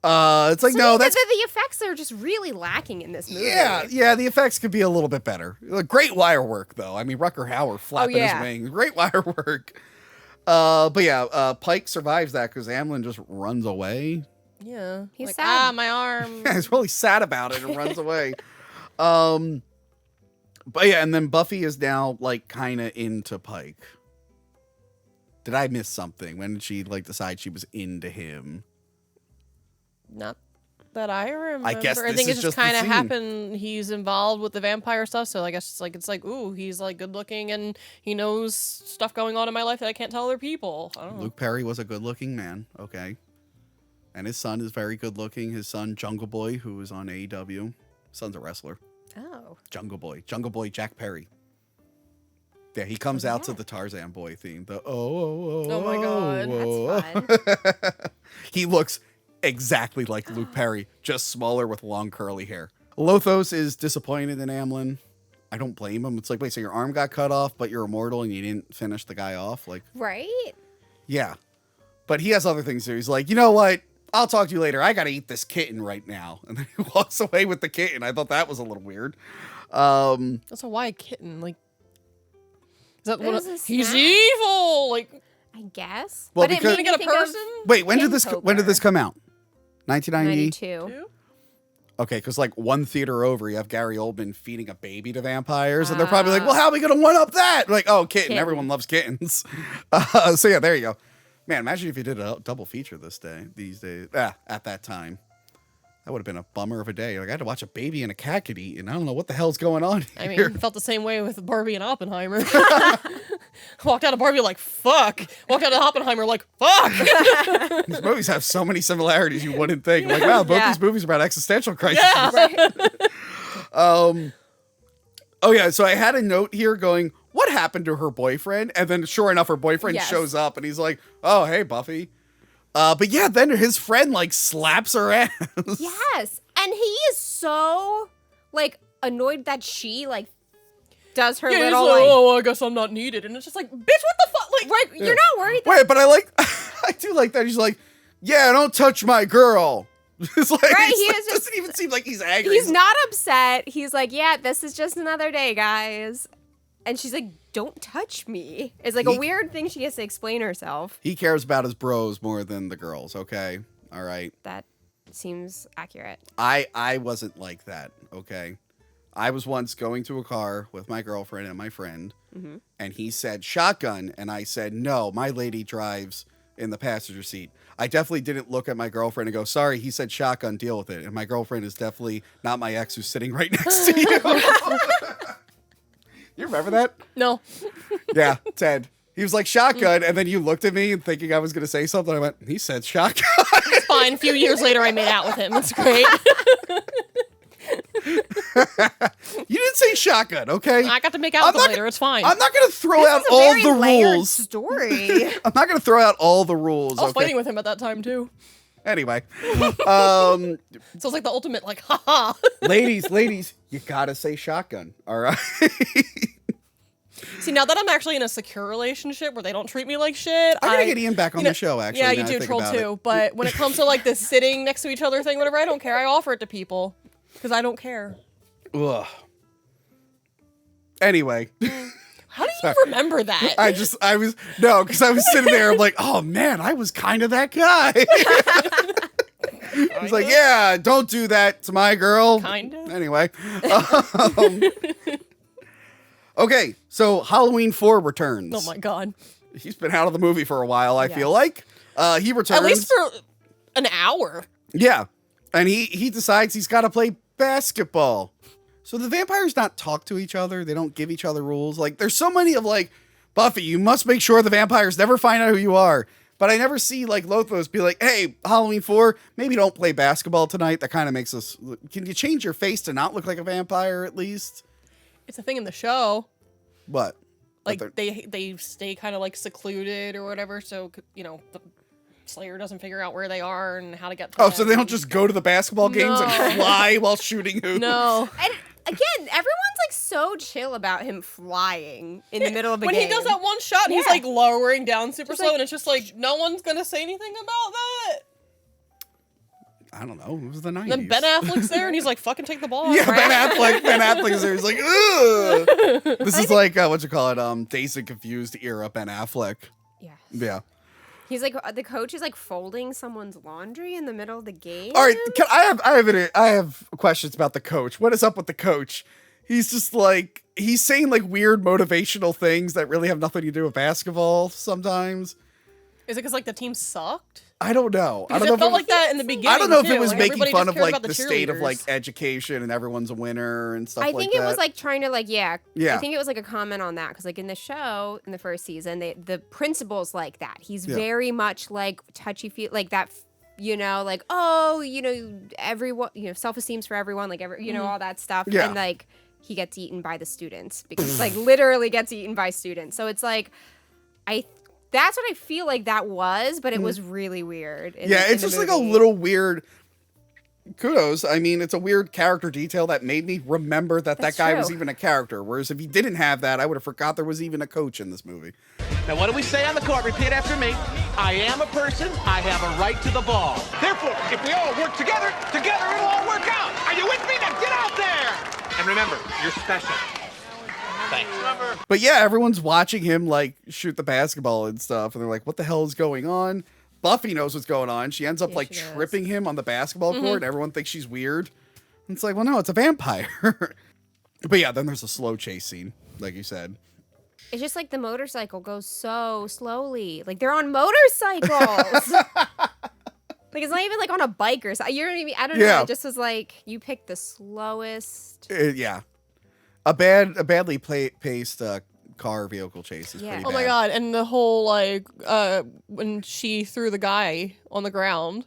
It's like, So no, the that's effects are just really lacking in this movie. yeah, the effects could be a little bit better. Great wire work though. I mean, Rucker Hauer flapping yeah. his wings. Great wire work. But yeah, Pike survives that because Amlin just runs away. Yeah. He's like, sad. my arm. He's really sad about it and runs away. But yeah, and then Buffy is now like kind of into Pike. Did I miss something? When did she like decide she was into him? Not that I remember. guess I this think is it's just just the kind of scene. happened. He's involved with the vampire stuff, so I guess it's like, ooh, he's like good looking and he knows stuff going on in my life that I can't tell other people. I don't know. Luke Perry was a good-looking man. Okay. And his son is very good-looking. His son, Jungle Boy, who is on AEW. Son's a wrestler. Oh. Jungle Boy Jack Perry. Yeah, he comes out to the Tarzan Boy theme. The Oh my God, That's fun. He looks exactly like Luke Perry, just smaller with long curly hair. Lothos is disappointed in Amlin. I don't blame him. It's like, wait, so your arm got cut off, but you're immortal and you didn't finish the guy off? Like, Right? yeah. But he has other things to do. He's like, you know what? I'll talk to you later. I got to eat this kitten right now. And then he walks away with the kitten. I thought that was a little weird. Also, why a kitten? Like, is that It what? was a He's snack. evil. Like, I guess. Well, but it because- made me Get a think of person? Wait, when did Pinpoker. this come out? 1990? 92. Okay, because like one theater over, you have Gary Oldman feeding a baby to vampires, and they're probably like, "Well, how are we gonna one up that?" Like, "Oh, kitten! Kitten. Everyone loves kittens." So yeah, there you go. Man, imagine if you did a double feature these days. At that time, that would have been a bummer of a day. Like I had to watch a baby and a cat get eaten. I don't know what the hell's going on I here. mean, felt the same way with Barbie and Oppenheimer. Walked out of Barbie like, fuck. Walked out of Oppenheimer like, fuck. These movies have so many similarities you wouldn't think. Like, wow, both Yeah. these movies are about existential crisis. Yeah. Oh yeah, so I had a note here going, what happened to her boyfriend? And then sure enough, her boyfriend Yes. shows up and he's like, oh, hey, Buffy. But yeah, then his friend like slaps her ass. Yes. And he is so, like, annoyed that she, like, does her Yeah, he's little, like, like, oh, I guess I'm not needed. And it's just like, bitch, what the fuck? Like, right, you're not worried that Wait, but I like, I do like that. He's like, yeah, don't touch my girl. It's like, Right, he's he like- is just- doesn't even seem like he's angry. he's not upset. He's like, yeah, this is just another day, guys. And she's like, don't touch me. It's like He- a weird thing she has to explain herself. He cares about his bros more than the girls. Okay. All right. That seems accurate. I wasn't like that, okay? I was once going to a car with my girlfriend and my friend, and he said shotgun, and I said, no, my lady drives in the passenger seat. I definitely didn't look at my girlfriend and go, sorry, he said shotgun, deal with it. And my girlfriend is definitely not my ex who's sitting right next to you. You remember that? no. Yeah, Ted. He was like shotgun, and then you looked at me and thinking I was going to say something. I went, he said shotgun. It's fine. A few years later, I made out with him. It's great. You didn't say shotgun, okay? I got to make out with him later. It's fine. I'm not going to throw out It's a all very the layered rules. story. I'm not going to throw out all the rules. I was Okay. fighting with him at that time, too. Anyway, So it's like the ultimate, like, haha. ladies, you got to say shotgun. All right. See, now that I'm actually in a secure relationship where they don't treat me like shit, I got to get Ian back on the show, actually. Yeah, now you I do think troll about too. it. But when it comes to like this sitting next to each other thing, whatever, I don't care. I offer it to people because I don't care. Ugh. Anyway, How do you remember that? because I was sitting there. I'm like, oh man, I was kind of that guy. He's like, yeah, don't do that to my girl. Kinda. Anyway. Okay, so Halloween 4 returns. Oh my god. He's been out of the movie for a while, I feel like. He returns. At least for an hour. Yeah. And he decides he's got to play basketball. So the vampires not talk to each other. They don't give each other rules. Like, there's so many of, like, Buffy, you must make sure the vampires never find out who you are. But I never see, like, Lothos be like, hey, Halloween 4, maybe don't play basketball tonight. That kind of makes us... Can you change your face to not look like a vampire, at least? It's a thing in the show. What? Like, they stay kind of, like, secluded or whatever, so, you know, the Slayer doesn't figure out where they are and how to get to them. So they don't just go to the basketball games and fly while shooting hoops? No. And again, everyone's like so chill about him flying in the middle of a when game. When he does that one shot, and he's like lowering down super slow, and it's just like, no one's gonna say anything about that. I don't know. It was the 90s. Then Ben Affleck's there, and he's like, fucking take the ball. Yeah, Ben Affleck is there. He's like, ugh. This is like, what you call it, Dazed and Confused era Ben Affleck. Yeah. Yeah. He's like, the coach is like folding someone's laundry in the middle of the game. All right, I have questions about the coach. What is up with the coach? He's just like, he's saying like weird motivational things that really have nothing to do with basketball sometimes. Is it because like the team sucked? I don't know. Because it felt like that in the beginning. I don't know if too. it was like, making fun of like the the state of like cheerleaders. education and everyone's a winner and stuff like that. I think it was like trying to like, Yeah. I think it was like a comment on that because like in the show, in the first season, the principal's like that. He's very much like touchy-feely, like that, you know, like, oh, you know, everyone, you know, self-esteem's for everyone, like, you know, all that stuff. Yeah. And like, he gets eaten by the students because like literally gets eaten by students. So it's like, that's what I feel like that was, but it was really weird. It's just like a little weird. Kudos. I mean, it's a weird character detail that made me remember that guy was even a character. Whereas if he didn't have that, I would have forgot there was even a coach in this movie. Now, what do we say on the court? Repeat after me. I am a person. I have a right to the ball. Therefore, if we all work together it'll all work out. Are you with me? Now get out there! And remember, you're special. Thanks. But yeah, everyone's watching him like shoot the basketball and stuff, and they're like, "What the hell is going on?" Buffy knows what's going on. She ends up like tripping him on the basketball court, and everyone thinks she's weird. And it's like, well, no, it's a vampire. But yeah, then there's a slow chase scene, like you said. It's just like the motorcycle goes so slowly. Like they're on motorcycles. Like it's not even like on a bike or something. You know what I mean? I don't know. It just was like you picked the slowest. Yeah. A badly paced car vehicle chase is pretty bad. Oh my god! And the whole like when she threw the guy on the ground,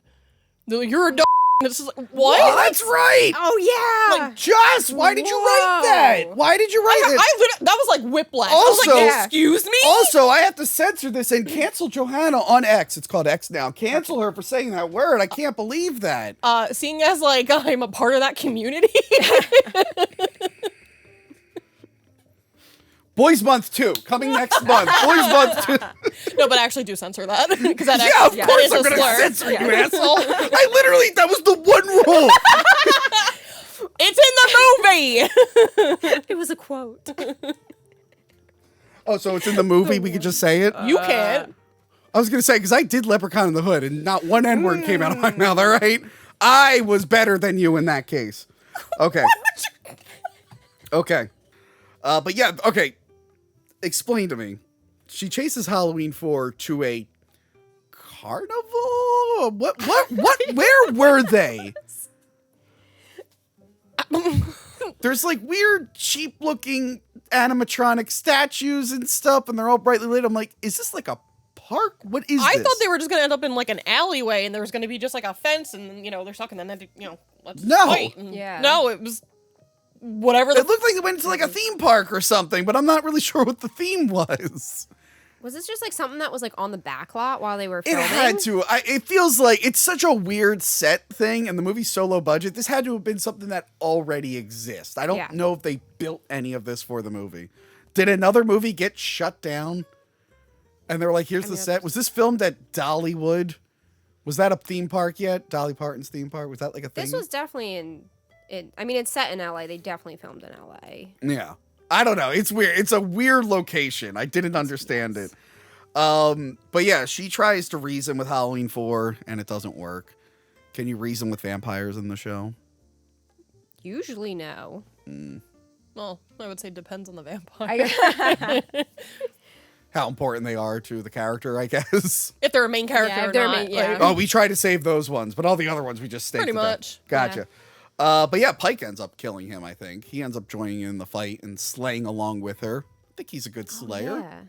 they're like, you're a dog. It's just like, what? Oh, that's right. Oh yeah. Like, Joss, why did you write that? Why did you write it? That was like whiplash. Also, I was like, excuse me. Also, I have to censor this and cancel Johanna on X. It's called X now. Cancel her for saying that word. I can't believe that. Seeing as like I'm a part of that community. Boys Month 2, coming next month. Boys Month 2. No, but I actually do censor that. Because that Of course I'm going to censor you, asshole. I literally, that was the one rule. It's in the movie. It was a quote. Oh, so it's in the movie? We could just say it? You can't. I was going to say, because I did Leprechaun in the Hood, and not one N-word came out of my mouth, all right? I was better than you in that case. Okay. Okay. But yeah, okay. Explain to me. She chases Halloween 4 to a carnival? What? Where were they? There's like weird, cheap-looking animatronic statues and stuff, and they're all brightly lit. I'm like, is this like a park? What is this? I thought they were just gonna end up in like an alleyway, and there was gonna be just like a fence, and you know they're stuck, and then let's fight. And no, it was whatever. It looked like it went to like a theme park or something, but I'm not really sure what the theme was. Was this just like something that was like on the back lot while they were filming? It had to. It feels like it's such a weird set thing, and the movie's so low budget. This had to have been something that already exists. I don't know if they built any of this for the movie. Did another movie get shut down? And they're like, here's the set. Was this filmed at Dollywood? Was that a theme park yet? Dolly Parton's theme park? Was that like a thing? This was definitely I mean, it's set in LA. They definitely filmed in LA. Yeah. I don't know. It's weird. It's a weird location. I didn't understand it. But yeah, she tries to reason with Halloween 4 and it doesn't work. Can you reason with vampires in the show? Usually no. Well, I would say depends on the vampire. how important they are to the character, I guess. If they're a main character Yeah, if or they're a not. main- yeah. like- Oh, we try to save those ones, but all the other ones we just stay Pretty to them. much. Gotcha. But yeah, Pike ends up killing him, I think. He ends up joining in the fight and slaying along with her. I think he's a good slayer.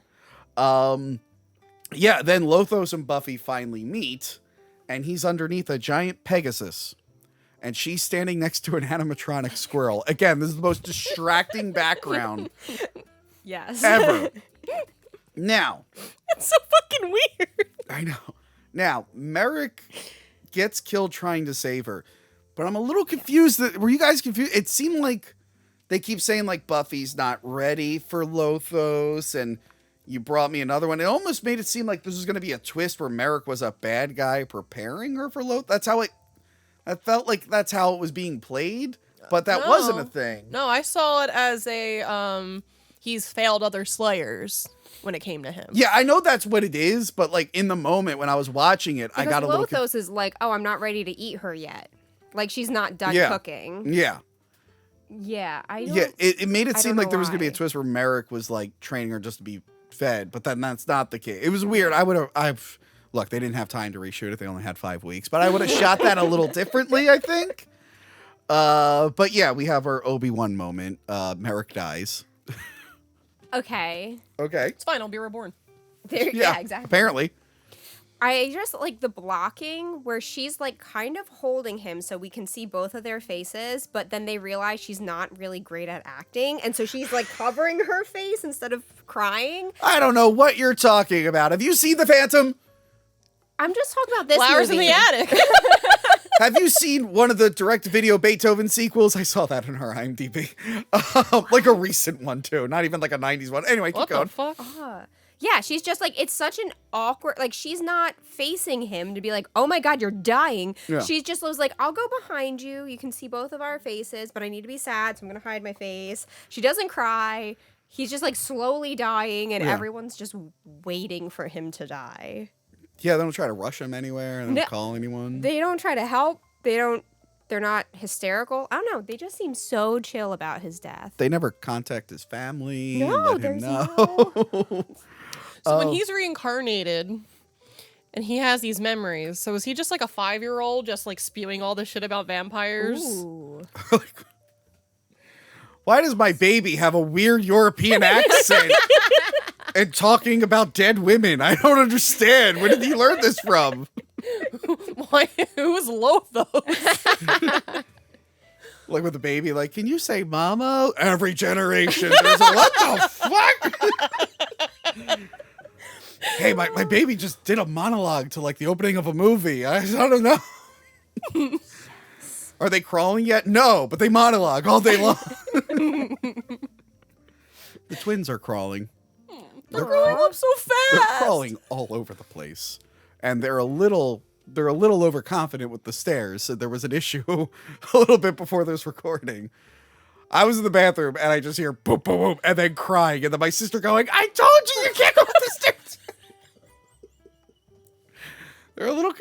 Yeah, then Lothos and Buffy finally meet, and he's underneath a giant Pegasus. And she's standing next to an animatronic squirrel. Again, this is the most distracting background Yes. ever. Now, It's so fucking weird. I know. Now, Merrick gets killed trying to save her. But I'm a little confused. Were you guys confused? It seemed like they keep saying like Buffy's not ready for Lothos and you brought me another one. It almost made it seem like this was going to be a twist where Merrick was a bad guy preparing her for Lothos. That's how I felt like that's how it was being played, but that wasn't a thing. No, I saw it as a he's failed other slayers when it came to him. Yeah, I know that's what it is, but like in the moment when I was watching it, I got a little Lothos is like, oh, I'm not ready to eat her yet. Like she's not done cooking. Yeah. Yeah, I don't. Yeah, it made it I seem don't like there know was going to be a why. twist where Merrick was like training her just to be fed, but then that's not the case. It was weird. Look, they didn't have time to reshoot it. They only had 5 weeks, but I would have shot that a little differently, I think. But yeah, we have our Obi-Wan moment. Merrick dies. Okay. Okay. It's fine, I'll be reborn. Yeah, exactly. Apparently. I just like the blocking where she's like kind of holding him so we can see both of their faces, but then they realize she's not really great at acting. And so she's like covering her face instead of crying. I don't know what you're talking about. Have you seen The Phantom? I'm just talking about this Flowers movie. in the attic. Have you seen one of the direct-to-video Beethoven sequels? I saw that in her IMDb. Like a recent one, too. Not even like a 90s one. Anyway, keep What going. the fuck? Yeah, she's just like, it's such an awkward, like she's not facing him to be like, oh my God, you're dying. Yeah. She just was like, I'll go behind you. You can see both of our faces, but I need to be sad, so I'm going to hide my face. She doesn't cry. He's just like slowly dying, and Yeah. everyone's just waiting for him to die. Yeah, they don't try to rush him anywhere and No, don't call anyone. They don't try to help. They're not hysterical. I don't know. They just seem so chill about his death. They never contact his family. No, and let him there's know. So when he's reincarnated and he has these memories, so is he just like a 5-year-old just like spewing all this shit about vampires? Ooh. Why does my baby have a weird European accent and talking about dead women? I don't understand. Where did he learn this from? Why? Who's Lothos? Like with the baby, like, can you say mama? Every generation. There's a, what the fuck? Hey, my baby just did a monologue to like the opening of a movie. I don't know. Are they crawling yet? No, but they monologue all day long. The twins are crawling. They're growing up so They're fast. crawling all over the place. And they're a little overconfident with the stairs. So there was an issue a little bit before this recording. I was in the bathroom and I just hear boom, boom, boom, and then crying. And then my sister going, I told you can't go up the stairs. They're a little,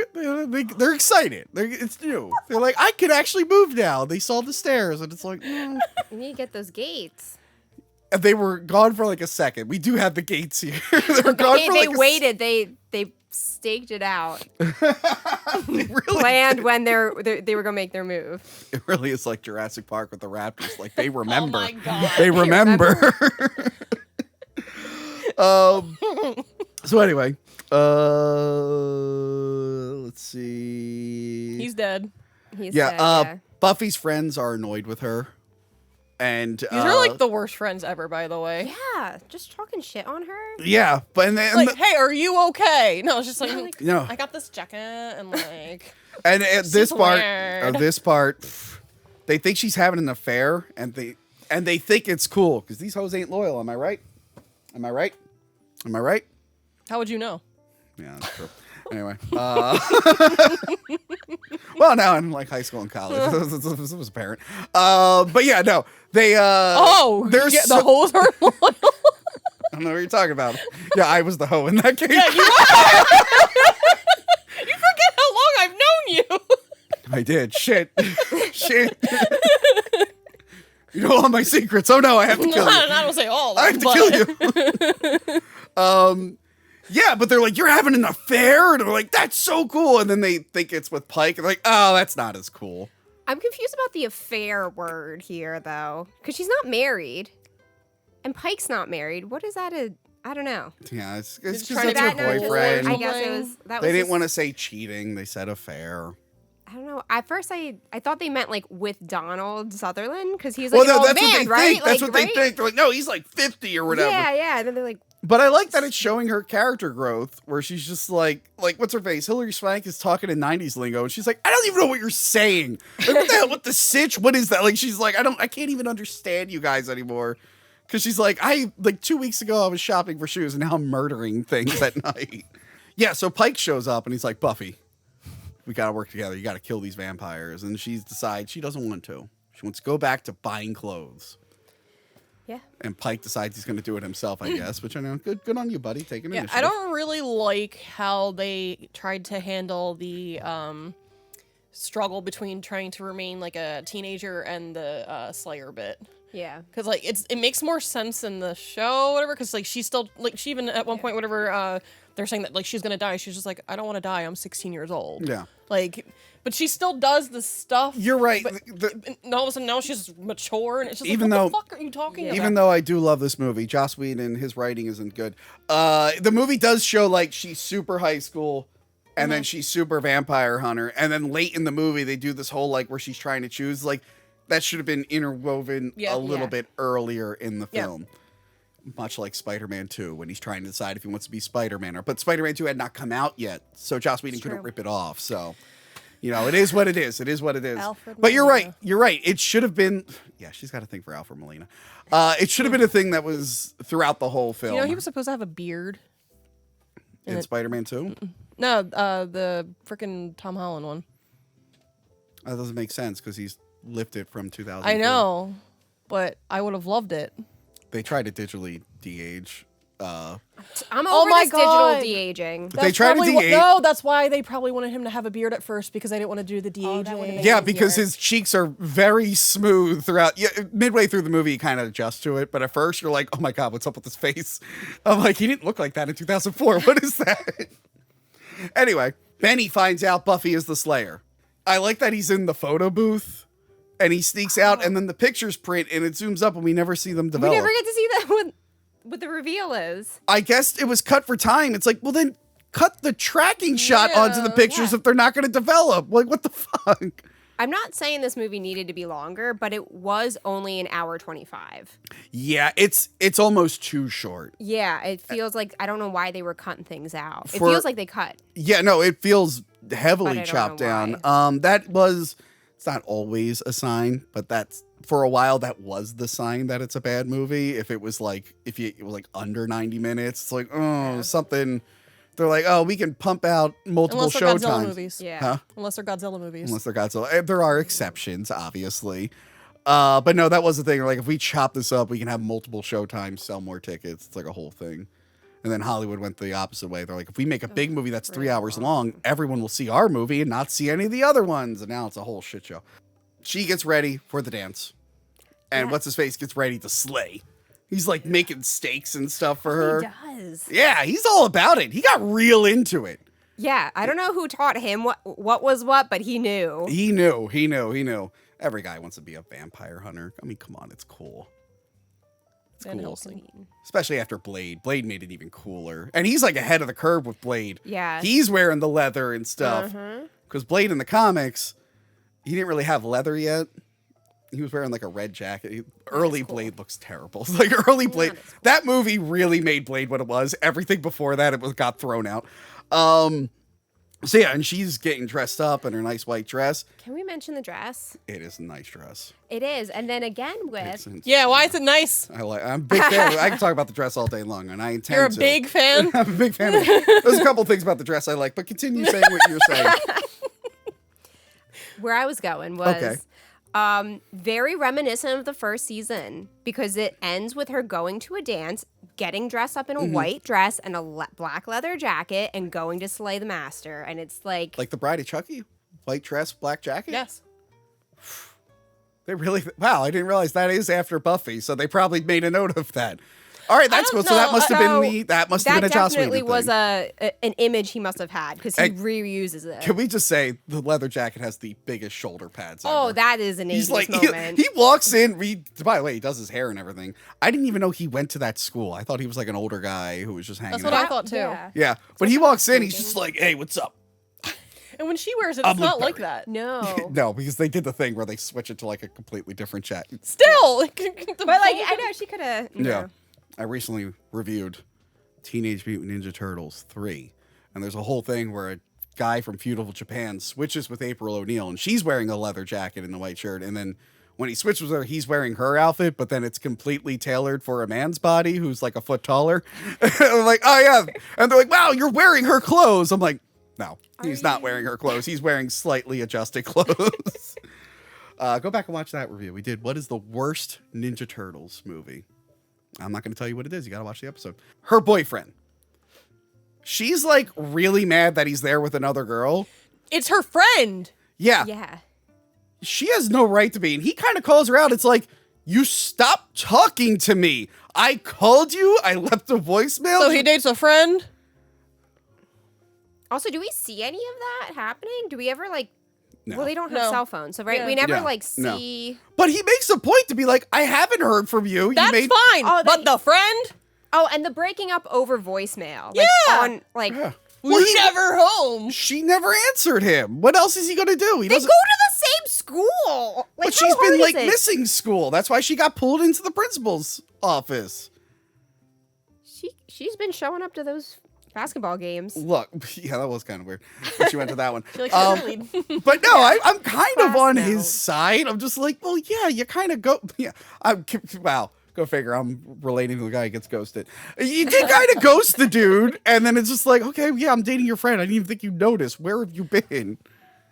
they're excited. It's new. They're like, I can actually move now. They saw the stairs and it's like, You need to get those gates. And they were gone for like a second. We do have the gates here. They were gone for They like waited. They staked it out. They really Planned when they were gonna make their move. It really is like Jurassic Park with the raptors. Like they remember. Oh my God. They remember. So anyway, let's see. He's dead. He's yeah, dead, yeah. Buffy's friends are annoyed with her. And These are like the worst friends ever, by the way. Yeah, just talking shit on her. yeah, but and Like, hey, are you okay? No, it's just like, No. I got this jacket and like. and at She's this part, weird. they think she's having an affair, and they think it's cool because these hoes ain't loyal. Am I right? Am I right? Am I right? How would you know? Yeah, that's true. Anyway, well, now in like high school and college, this was apparent. But yeah, no, they. They're so, the hoes are loyal. I don't know what you're talking about. Yeah, I was the hoe in that case. Yeah, you are. You forget how long I've known you. I did. Shit. Shit. You know all my secrets. Oh no, I have to kill you. I don't say all. I have to kill you. Yeah, but they're like, you're having an affair? And they're like, that's so cool. And then they think it's with Pike. And they're like, oh, that's not as cool. I'm confused about the affair word here, though, because she's not married, and Pike's not married. What is that? I don't know. Yeah, it's because trying it's to her be nice. boyfriend. I guess it was. That was They didn't just- want to say cheating. They said affair. I don't know. At first, I thought they meant like with Donald Sutherland because he's Well, like an no, old that's man, what they right? think. That's Like, what they right? think. They're like, no, he's like 50 or whatever. Yeah, yeah. And then they're like, But I like that it's showing her character growth where she's just like what's her face? Hilary Swank is talking in 90s lingo and she's like, I don't even know what you're saying. Like, what the hell? What the sitch? What is that? Like, she's like, I can't even understand you guys anymore. Cause she's like, 2 weeks ago I was shopping for shoes and now I'm murdering things at night. Yeah, so Pike shows up and he's like, Buffy, we gotta work together. You gotta kill these vampires. And she decides she doesn't want to. She wants to go back to buying clothes. yeah. And Pike decides he's going to do it himself, I guess. Which I know, good on you, buddy. Taking Yeah, initiative. I don't really like how they tried to handle the struggle between trying to remain like a teenager and the Slayer bit. Yeah. Because like it makes more sense in the show, whatever. Because like she's still like she even at one point, whatever they're saying that like she's gonna die. She's just like, I don't want to die. I'm 16 years old. Yeah. Like, but she still does the stuff. You're right. But and all of a sudden now she's mature, and it's just Even like, what though- the fuck are you talking about? Even though I do love this movie, Joss Whedon, his writing isn't good. The movie does show like she's super high school and then she's super vampire hunter. And then late in the movie, they do this whole like where she's trying to choose. Like that should have been interwoven Yeah. a little Yeah. bit earlier in the Yeah. film. Much like Spider-Man 2 when he's trying to decide if he wants to be Spider-Man. But Spider-Man 2 had not come out yet. So Joss Whedon couldn't true. rip it off. So, you know, it is what it is. It is what it is. Alfred But you're right. Molina. You're right. It should have been. Yeah, she's got a thing for Alfred Molina. It should have been a thing that was throughout the whole film. You know, he was supposed to have a beard. in Spider-Man 2? No, the freaking Tom Holland one. That doesn't make sense because he's lifted from 2000. I know, but I would have loved it. They tried to digitally de-age. I'm Oh over my this God. digital de-aging. They tried to probably de-age. no, that's why they probably wanted him to have a beard at first because they didn't want to do the de-aging. Yeah, because his cheeks are very smooth throughout. Yeah, midway through the movie, you kind of adjust to it. But at first, you're like, oh my God, what's up with his face? I'm like, he didn't look like that in 2004. What is that? Anyway, Benny finds out Buffy is the Slayer. I like that he's in the photo booth and he sneaks out and then the pictures print and it zooms up and we never see them We develop. never get to see that what the reveal is. I guess it was cut for time. It's like, well, then cut the tracking shot onto the pictures if they're not going to develop. Like, what the fuck? I'm not saying this movie needed to be longer, but it was only an hour 25. Yeah, it's almost too short. Yeah, it feels like I don't know why they were cutting things out. It For- feels like they cut. Yeah, no, it feels But heavily I don't chopped know down. It's not always a sign, but that's for a while that was the sign that it's a bad movie. If it was like it was like under 90 minutes, it's like, oh, something. They're like, oh, we can pump out multiple Unless they're Godzilla showtimes. movies. Yeah. Huh? Unless they're Godzilla movies. Unless they're Godzilla. There are exceptions, obviously. But no, that was the thing. Like, if we chop this up, we can have multiple showtimes, sell more tickets. It's like a whole thing. And then Hollywood went the opposite way. They're like, if we make a big movie that's 3 hours long, everyone will see our movie and not see any of the other ones. And now it's a whole shit show. She gets ready for the dance. And what's his face gets ready to slay. He's like making steaks and stuff for her. He does. Yeah, he's all about it. He got real into it. Yeah, I don't know who taught him what was what, but he knew. He knew. Every guy wants to be a vampire hunter. I mean, come on, it's cool. It's Van cool. Helsing. Especially after Blade. Blade made it even cooler. And he's like ahead of the curve with Blade. Yeah. He's wearing the leather and stuff. Because Blade in the comics, he didn't really have leather yet. He was wearing like a red jacket. Early Blade looks terrible. Like early Blade. That movie really made Blade what it was. Everything before that, it got thrown out. So yeah, and she's getting dressed up in her nice white dress. Can we mention the dress? It is a nice dress. It is. And then again with Yeah, why is it nice? I'm a big fan. I can talk about the dress all day long, and I intend You're a to. big fan? I'm a big fan of it. There's a couple things about the dress I like, but continue saying what you're saying. where I was going was Okay. very reminiscent of the first season because it ends with her going to a dance, getting dressed up in a white dress and a black leather jacket, and going to slay the master. And it's like Like the Bride of Chucky? White dress, black jacket? Yes. They really... Wow, I didn't realize that is after Buffy, so they probably made a note of that. All right, that's cool. So that must have been the that must have been a Joss Whedon definitely was thing. an image he must have had because he reuses it. Can we just say the leather jacket has the biggest shoulder pads ever? Oh, that is an 80s moment. He walks in. By the way, he does his hair and everything. I didn't even know he went to that school. I thought he was like an older guy who was just hanging That's out. what I thought too. Yeah, but he walks in. He's just like, "Hey, what's up?" And when she wears it, it's not like that. No. No, because they did the thing where they switch it to like a completely different jacket. Still, But like, I know she could have. Yeah. I recently reviewed Teenage Mutant Ninja Turtles 3, and there's a whole thing where a guy from feudal Japan switches with April O'Neil, and she's wearing a leather jacket and a white shirt, and then when he switches with her, he's wearing her outfit, but then it's completely tailored for a man's body who's like a foot taller. I'm like, oh yeah. And they're like, wow, you're wearing her clothes. I'm like, no, he's not wearing her clothes. He's wearing slightly adjusted clothes. Go back and watch that review. We did, what is the worst Ninja Turtles movie? I'm not going to tell you what it is. You got to watch the episode. Her boyfriend. She's like really mad that he's there with another girl. it's her friend. Yeah. Yeah. She has no right to be. And he kind of calls her out. It's like, you stop talking to me. I called you. I left a voicemail. So he dates a friend? Also, do we see any of that happening? Do we ever like? No. Well, they don't have No. cell phones, so right? Yeah. We never Yeah. like No. see. But he makes a point to be like, I haven't heard from you. That's you made fine. Oh, but the friend? Oh, and the breaking up over voicemail. Like, Yeah. On like. Yeah. We're never home. She never answered him. What else is he going to do? He They go to doesn't. the same school. Like, But she's how been hard like is it? missing school. That's why she got pulled into the principal's office. She's been showing up to those basketball games. Look, yeah, that was kind of weird. But she went to that one. She likes to cheerlead. But no, I'm kind of Class on now. his side. I'm just like, well, yeah, you kind of go. Yeah, wow. Go figure. I'm relating to the guy who gets ghosted. You did kind of ghost the dude, and then it's just like, okay, yeah, I'm dating your friend. I didn't even think you noticed. Where have you been?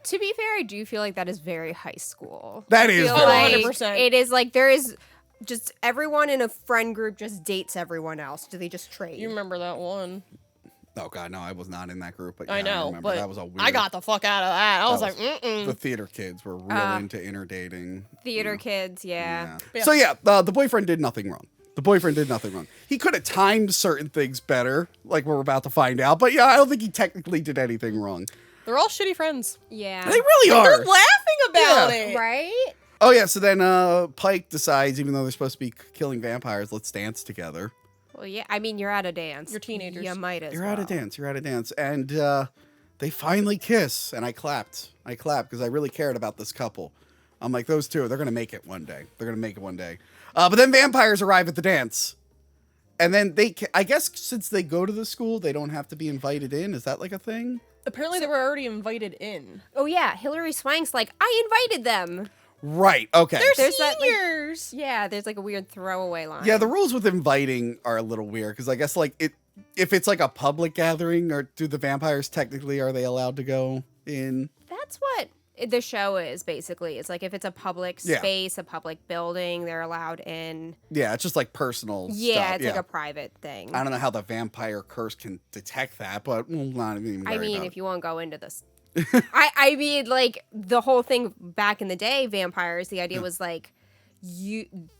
To be fair, I do feel like that is very high school. That I is feel very like 100%. It is like there is just everyone in a friend group just dates everyone else. Do they just trade? You remember that one? Oh God, no, I was not in that group. But I yeah, know, remember. but That was a weird. I got the fuck out of that. I was that like, The theater kids were real into interdating. Theater kids, yeah. So yeah, the boyfriend did nothing wrong. The boyfriend did nothing wrong. He could have timed certain things better, like we're about to find out. But yeah, I don't think he technically did anything wrong. they're all shitty friends. Yeah. They really They're are. laughing about Yeah. it. Right? Oh yeah, so then Pike decides, even though they're supposed to be killing vampires, let's dance together. Well, yeah. I mean, you're at a dance. You're teenagers. You might as You're well. at a dance. You're at a dance, and they finally kiss, and I clapped. I clapped because I really cared about this couple. I'm like, those two, they're gonna make it one day. They're gonna make it one day. But then vampires arrive at the dance, and then I guess since they go to the school, they don't have to be invited in. Is that like a thing? Apparently, they were already invited in. Oh, yeah. Hillary Swank's like, I invited them. Right. Okay. They're There's that, like- seniors. Yeah, there's like a weird throwaway line. Yeah, the rules with inviting are a little weird because I guess like if it's like a public gathering, or do the vampires technically, are they allowed to go in? That's what the show is, basically. It's like if it's a public Yeah. space, a public building, they're allowed in. Yeah, it's just like personal Yeah, stuff. it's like a private thing. I don't know how the vampire curse can detect that, but we'll not even worry I mean, about if you want to go into this. I mean, like, the whole thing back in the day, vampires, the idea was like,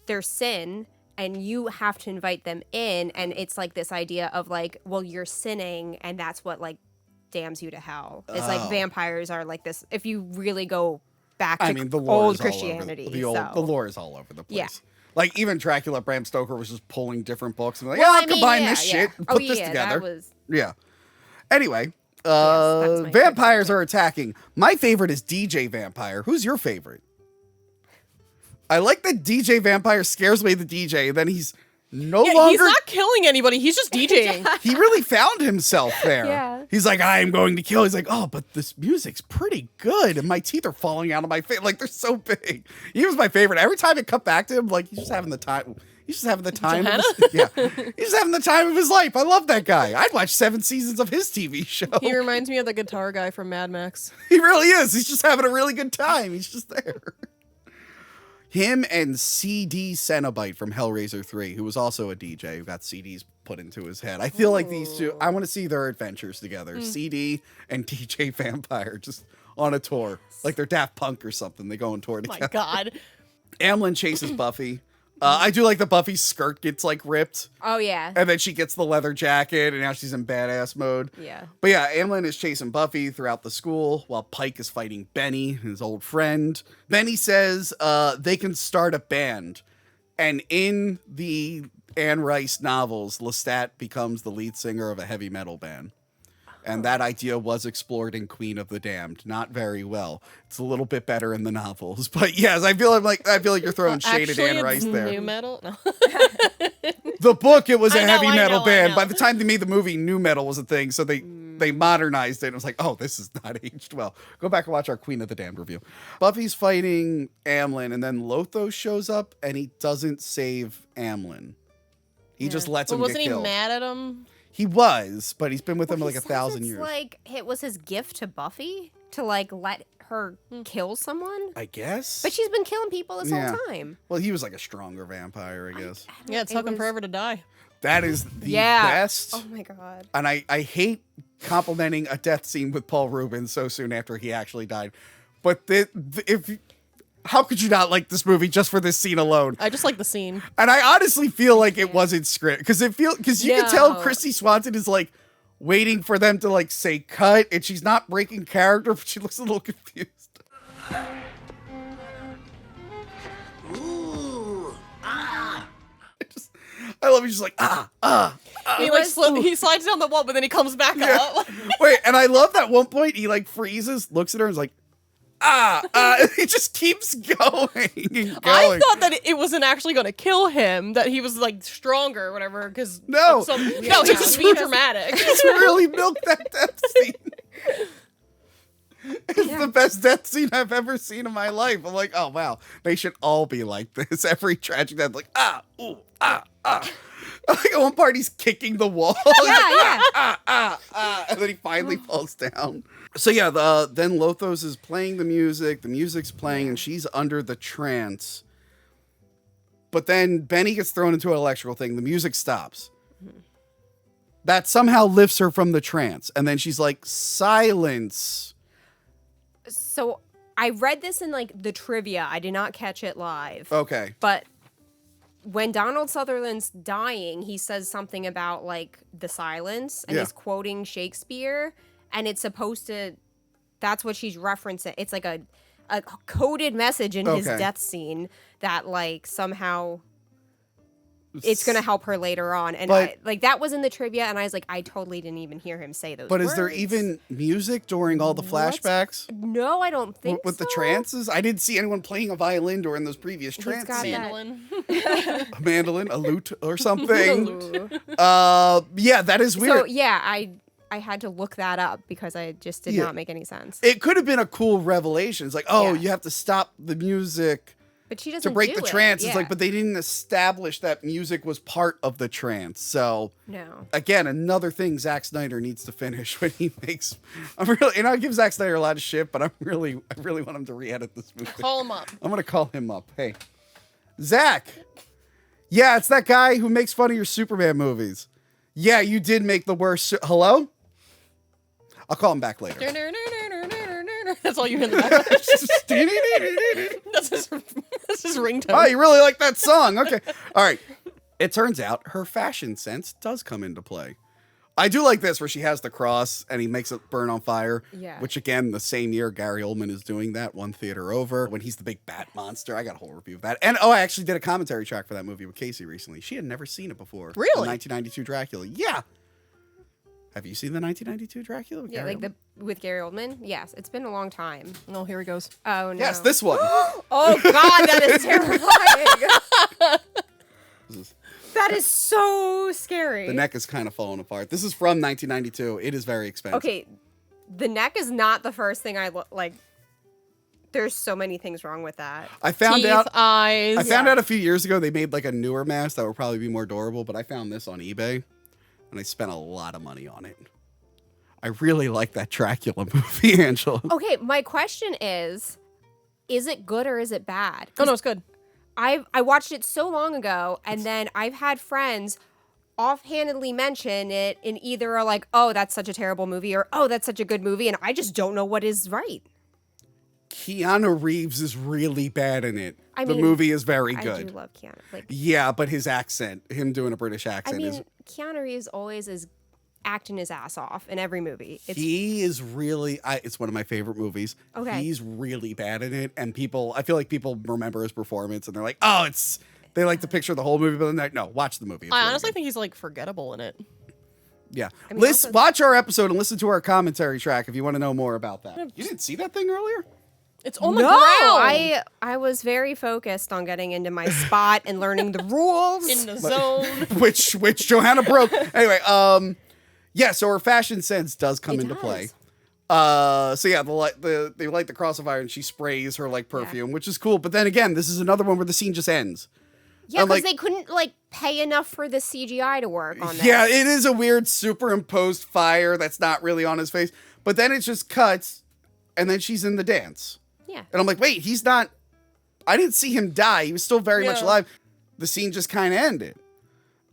their sin, and you have to invite them in, and it's like this idea of like, well, you're sinning, and that's what like damns you to hell. It's like vampires are like this. If you really go back to I mean, the lore old is all over Christianity, the lore is all over the place. Yeah. Like even Dracula, Bram Stoker was just pulling different books and like, Well, yeah, I I'll mean, combine yeah, this yeah. shit and Oh, put this yeah, together. that was- Yeah. Anyway, was my vampires are attacking. My favorite is DJ Vampire. Who's your favorite? I like that DJ Vampire scares away the DJ, and then he's no Yeah, longer. he's not killing anybody. He's just DJing. He really found himself there. Yeah. He's like, I am going to kill. He's like, oh, but this music's pretty good, and my teeth are falling out of my face. Like they're so big. He was my favorite. Every time it cut back to him, like he's just having the time. He's just having the time. Of his, yeah, he's just having the time of his life. I love that guy. I'd watch 7 seasons of his TV show. He reminds me of the guitar guy from Mad Max. He really is. He's just having a really good time. He's just there. Him and CD Cenobite from Hellraiser 3, who was also a DJ who got CDs put into his head. I feel like these two, I want to see their adventures together. CD and DJ Vampire just on a tour. Like they're Daft Punk or something. They go on tour My together. God. Amlin chases Buffy. I do like that Buffy's skirt gets like ripped. Oh yeah. And then she gets the leather jacket, and now she's in badass mode. Yeah. But yeah, Amlin is chasing Buffy throughout the school while Pike is fighting Benny, his old friend. Benny says they can start a band. And in the Anne Rice novels, Lestat becomes the lead singer of a heavy metal band. And that idea was explored in Queen of the Damned. Not very well. It's a little bit better in the novels. But yes, I feel like you're throwing shade at Anne Rice there. New metal? No. The book, it was a heavy I metal know. band. By the time they made the movie, new metal was a thing. So they modernized it. It was like, oh, this is not aged well. Go back and watch our Queen of the Damned review. Buffy's fighting Amlin, and then Lothos shows up, and he doesn't save Amlin. He just lets him get wasn't killed. he mad at him? He was, but he's been with him like He 1,000 says it's years. like it was his gift to Buffy to like let her kill someone. I guess. But she's been killing people this Yeah. whole time. Well, he was like a stronger vampire, I guess. Yeah, it took him forever to die. That is the Yeah. best. Oh my god. And I hate complimenting a death scene with Paul Rubens so soon after he actually died. But how could you not like this movie just for this scene alone? I just like the scene. And I honestly feel like it wasn't script because you can tell Christy Swanson is like waiting for them to like say cut, and she's not breaking character, but she looks a little confused. I love it. She's like, He slides down the wall, but then he comes back up. Wait, and I love that one point he like freezes, looks at her, and is like, it just keeps going and going. I thought that it wasn't actually going to kill him, that he was like stronger or whatever, because No. he's just being dramatic. Just really milked that death scene. It's the best death scene I've ever seen in my life. I'm like, oh wow, they should all be like this. Every tragic death, like Like at one part he's kicking the wall. And then he finally falls down. So yeah, then Lothos is playing the music's playing, and she's under the trance. But then Benny gets thrown into an electrical thing, the music stops. That somehow lifts her from the trance, and then she's like, silence. So I read this in like the trivia. I did not catch it live. Okay. But when Donald Sutherland's dying, he says something about like the silence, and he's quoting Shakespeare, and it's supposed to, that's what she's referencing. It's like a coded message in his death scene that like somehow it's going to help her later on. And that was in the trivia, and I was like, I totally didn't even hear him say those words. But is there even music during all the flashbacks? No, I don't think with the trances? I didn't see anyone playing a violin during those previous trance scenes. A mandolin, a lute or something. Yeah, that is weird. So yeah, I had to look that up because I just did not make any sense. It could have been a cool revelation. It's like, you have to stop the music. But she doesn't to break do the trance. it. It's like, but they didn't establish that music was part of the trance. So no. Again, another thing Zack Snyder needs to finish when he makes. I give Zack Snyder a lot of shit, but I really want him to re-edit this movie. Call him up. I'm gonna call him up. Hey, Zack. Yeah, it's that guy who makes fun of your Superman movies. Yeah, you did make the worst. Hello? I'll call him back later. That's all you hear in the background. That's his ringtone. Oh, you really like that song. Okay. All right. It turns out her fashion sense does come into play. I do like this where she has the cross and he makes it burn on fire. Yeah. Which again, the same year Gary Oldman is doing that one theater over when he's the big bat monster. I got a whole review of that. And I actually did a commentary track for that movie with Casey recently. She had never seen it before. Really? The 1992 Dracula. Yeah. Have you seen the 1992 Dracula? With Gary Oldman? With Gary Oldman? Yes, it's been a long time. Oh, here he goes. Oh no. Yes, this one. Oh God, that is terrifying. That is so scary. The neck is kind of falling apart. This is from 1992. It is very expensive. Okay, the neck is not the first thing I like. There's so many things wrong with that. I found Teeth, out. eyes. I found out a few years ago they made like a newer mask that would probably be more durable. But I found this on eBay, and I spent a lot of money on it. I really like that Dracula movie, Angela. Okay, my question is it good or is it bad? Oh no, it's good. I watched it so long ago, and then I've had friends offhandedly mention it in either like, oh, that's such a terrible movie, or oh, that's such a good movie, and I just don't know what is right. Keanu Reeves is really bad in it. The mean, movie is very I good. do love Keanu. Like, Yeah, but his accent, him doing a British accent, is Keanu Reeves always is acting his ass off in every movie. he is really. It's one of my favorite movies. Okay. He's really bad in it, and I feel like people remember his performance, and they're like, oh, it's. They like to picture the whole movie, but then they're like, no, watch the movie. It's I really honestly good. think he's like forgettable in it. Yeah. mean, also- Watch our episode and listen to our commentary track if you want to know more about that. You didn't see that thing earlier? It's on the No, ground. I was very focused on getting into my spot and learning the rules. In the zone. which Johanna broke. Anyway, yeah, so her fashion sense does come into play. So yeah, they light the cross of fire and she sprays her like perfume, which is cool. But then again, this is another one where the scene just ends. Yeah, And, because like- they couldn't like pay enough for the CGI to work on that. Yeah, it is a weird superimposed fire that's not really on his face. But then it just cuts, and then she's in the dance. Yeah. And I'm like, wait, he's not. I didn't see him die. He was still very much Yeah. alive. The scene just kind of ended.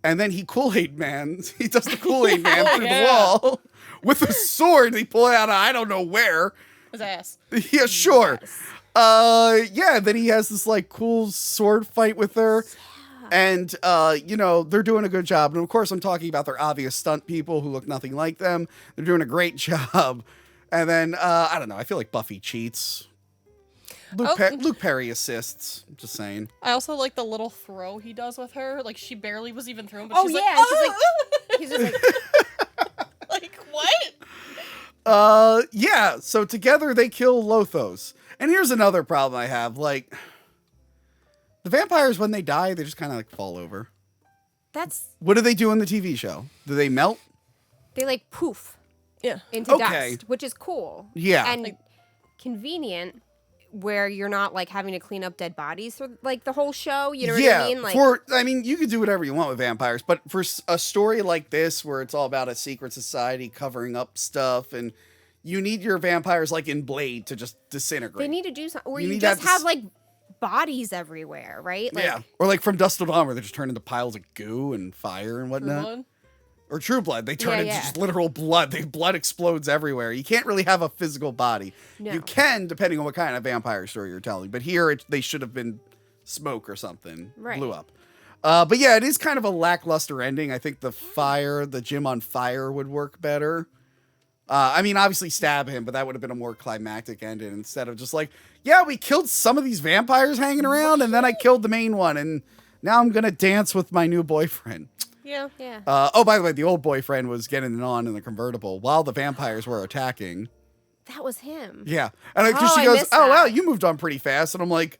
And then he Kool-Aid Man. He does the Kool-Aid Man through the wall with a sword. He pulled it out of I don't know where. His ass. Yeah, sure. Yeah, then he has this like cool sword fight with her. And, they're doing a good job. And of course, I'm talking about their obvious stunt people who look nothing like them. They're doing a great job. And then, I don't know. I feel like Buffy cheats. Luke Perry assists. I'm just saying. I also like the little throw he does with her. Like, she barely was even thrown, but Oh she's yeah, like, and she's like, he's just like, like, what? Yeah. So together they kill Lothos. And here's another problem I have. Like, the vampires, when they die, they just kind of like fall over. What do they do in the TV show? Do they melt? they like poof Yeah. into Okay. dust, which is cool. Yeah. And convenient where you're not like having to clean up dead bodies for like the whole show. You know what I mean? Like, you can do whatever you want with vampires, but for a story like this, where it's all about a secret society covering up stuff, and you need your vampires like in Blade to just disintegrate. they need to do something where You you need just that have like bodies everywhere, right? Like, yeah, or like from Dust Till Dawn, where they just turn into piles of goo and fire and whatnot. One. Or True Blood, they turn Yeah, into yeah. just literal blood. Blood explodes everywhere. You can't really have a physical body. No. You can, depending on what kind of vampire story you're telling. But here, they should have been smoke or something. Right. Blew up. But yeah, it is kind of a lackluster ending. I think the gym on fire would work better. Obviously stab him, but that would have been a more climactic ending instead of just like, yeah, we killed some of these vampires hanging around, and then I killed the main one, and now I'm going to dance with my new boyfriend. Yeah. yeah. By the way, the old boyfriend was getting it on in the convertible while the vampires were attacking. That was him. Yeah. And Oh, she I goes, missed oh, wow, that. you moved on pretty fast. And I'm like,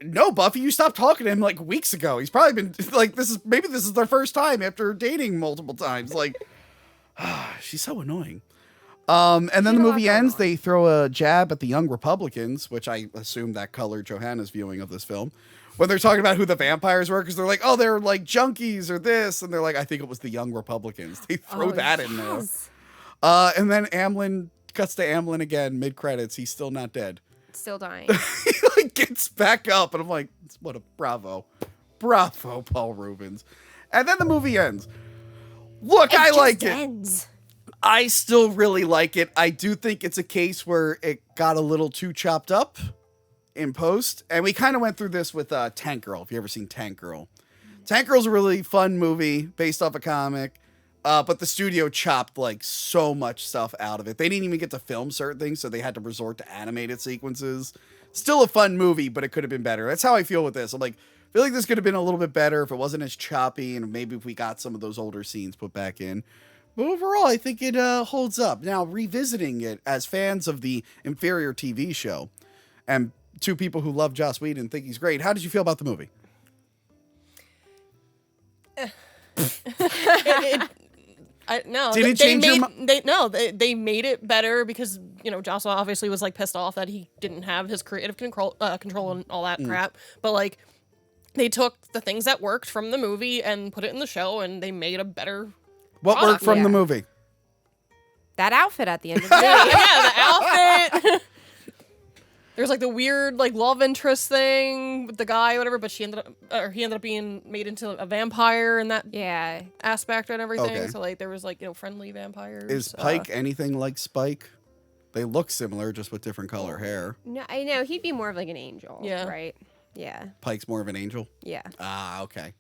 no, Buffy, you stopped talking to him like weeks ago. He's probably been like, this is their first time after dating multiple times. Like, she's so annoying. And then the movie ends. They throw a jab at the Young Republicans, which I assume that colored Johanna's viewing of this film. When they're talking about who the vampires were, because they're like, oh, they're like junkies or this. And they're like, I think it was the Young Republicans. They throw that in there. And then Amlin cuts to Amlin again, mid-credits. He's still not dead. Still dying. He like gets back up, and I'm like, what a bravo. Bravo, Paul Rubens. And then the movie ends. Look, I like it. Ends. I still really like it. I do think it's a case where it got a little too chopped up in post. And we kind of went through this with Tank Girl, if you ever seen Tank Girl. Tank Girl's a really fun movie based off a comic. But the studio chopped like so much stuff out of it. They didn't even get to film certain things, so they had to resort to animated sequences. Still a fun movie, but it could have been better. That's how I feel with this. I'm like, I feel like this could have been a little bit better if it wasn't as choppy, and maybe if we got some of those older scenes put back in. But overall, I think it holds up. Now, revisiting it as fans of the inferior TV show, and two people who love Joss Whedon and think he's great, how did you feel about the movie? Did it change your they made it better because Joss obviously was like pissed off that he didn't have his creative control and all that crap. But like they took the things that worked from the movie and put it in the show, and they made a better. What worked from the movie? That outfit at the end of the movie. Yeah, the outfit. There's like the weird like love interest thing with the guy or whatever, but he ended up being made into a vampire in that aspect and everything. Okay. So like there was like friendly vampires. Is Pike anything like Spike? They look similar, just with different color hair. No, I know he'd be more of like an angel. Yeah. Right. Yeah. Pike's more of an angel. Yeah. Ah, okay.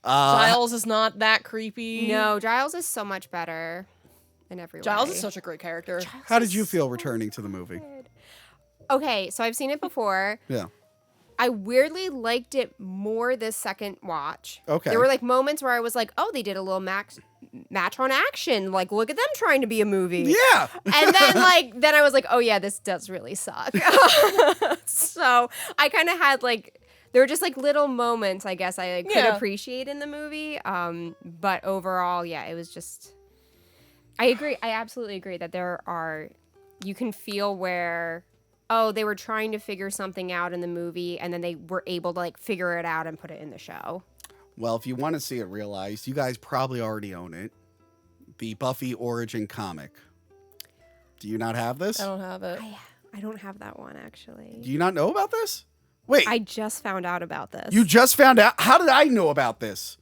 Giles is not that creepy. No, Giles is so much better in every way. Giles is such a great character. How did you feel returning to the movie? Okay, so I've seen it before. Yeah. I weirdly liked it more this second watch. Okay. There were like moments where I was like, oh, they did a little match on action. Like, look at them trying to be a movie. Yeah. And then I was like, oh yeah, this does really suck. So I kind of had like, there were just like little moments, I guess, I could appreciate in the movie. But overall, yeah, it was just, I agree. I absolutely agree that you can feel where, oh, they were trying to figure something out in the movie and then they were able to like figure it out and put it in the show. Well, if you want to see it realized, you guys probably already own it. The Buffy origin comic. Do you not have this? I don't have it. I don't have that one, actually. Do you not know about this? Wait. I just found out about this. You just found out? How did I know about this?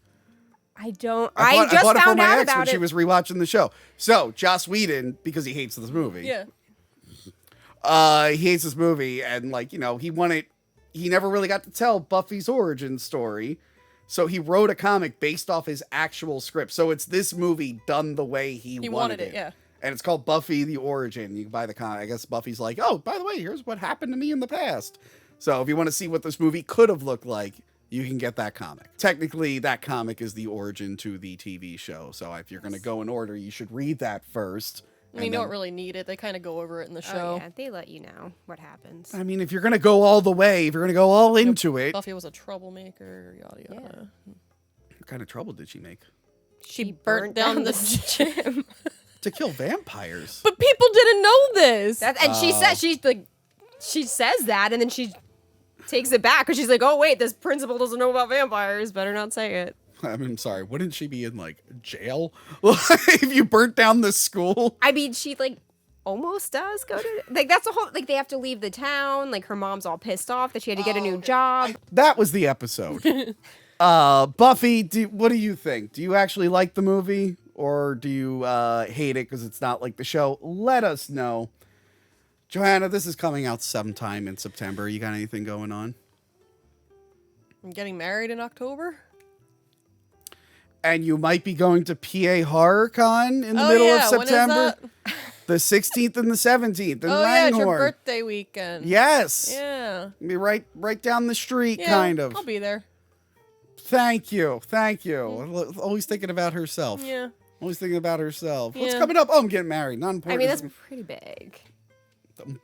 I don't. I just bought it for found my out ex about when she was rewatching the show. So, Joss Whedon, because he hates this movie. Yeah. He hates this movie, and like, he never really got to tell Buffy's origin story. So he wrote a comic based off his actual script. So it's this movie done the way he wanted it. Yeah. And it's called Buffy the Origin. You can buy the comic. I guess Buffy's like, oh, by the way, here's what happened to me in the past. So if you want to see what this movie could have looked like, you can get that comic. Technically, that comic is the origin to the TV show. So if you're going to go in order, you should read that first. I mean, you don't really need it. They kind of go over it in the show. Oh, yeah, they let you know what happens. I mean, if you're going to go all the way, if you're going to go all into it. Buffy was a troublemaker, yada, yada. Yeah. What kind of trouble did she make? She burnt down the gym. To kill vampires. But people didn't know this. And she said, she says that, and then she takes it back because she's like, oh, wait, this principal doesn't know about vampires. Better not say it. I mean, I'm sorry. Wouldn't she be in, like, jail if you burnt down the school? I mean, she, like, almost does go to... Like, that's a whole... Like, they have to leave the town. Like, her mom's all pissed off that she had to get a new job. That was the episode. Buffy, what do you think? Do you actually like the movie? Or do you hate it because it's not like the show? Let us know. Johanna, this is coming out sometime in September. You got anything going on? I'm getting married in October. And you might be going to PA HorrorCon in the middle of September. When is that? The 16th and the 17th in Oh, yeah, it's your Langhorne. birthday weekend. Yes. Yeah. Be right down the street, Yeah, kind of. I'll be there. Thank you. Always thinking about herself. Yeah. Always thinking about herself. What's Yeah. coming up? Oh, I'm getting married. Not important. I mean, that's pretty big.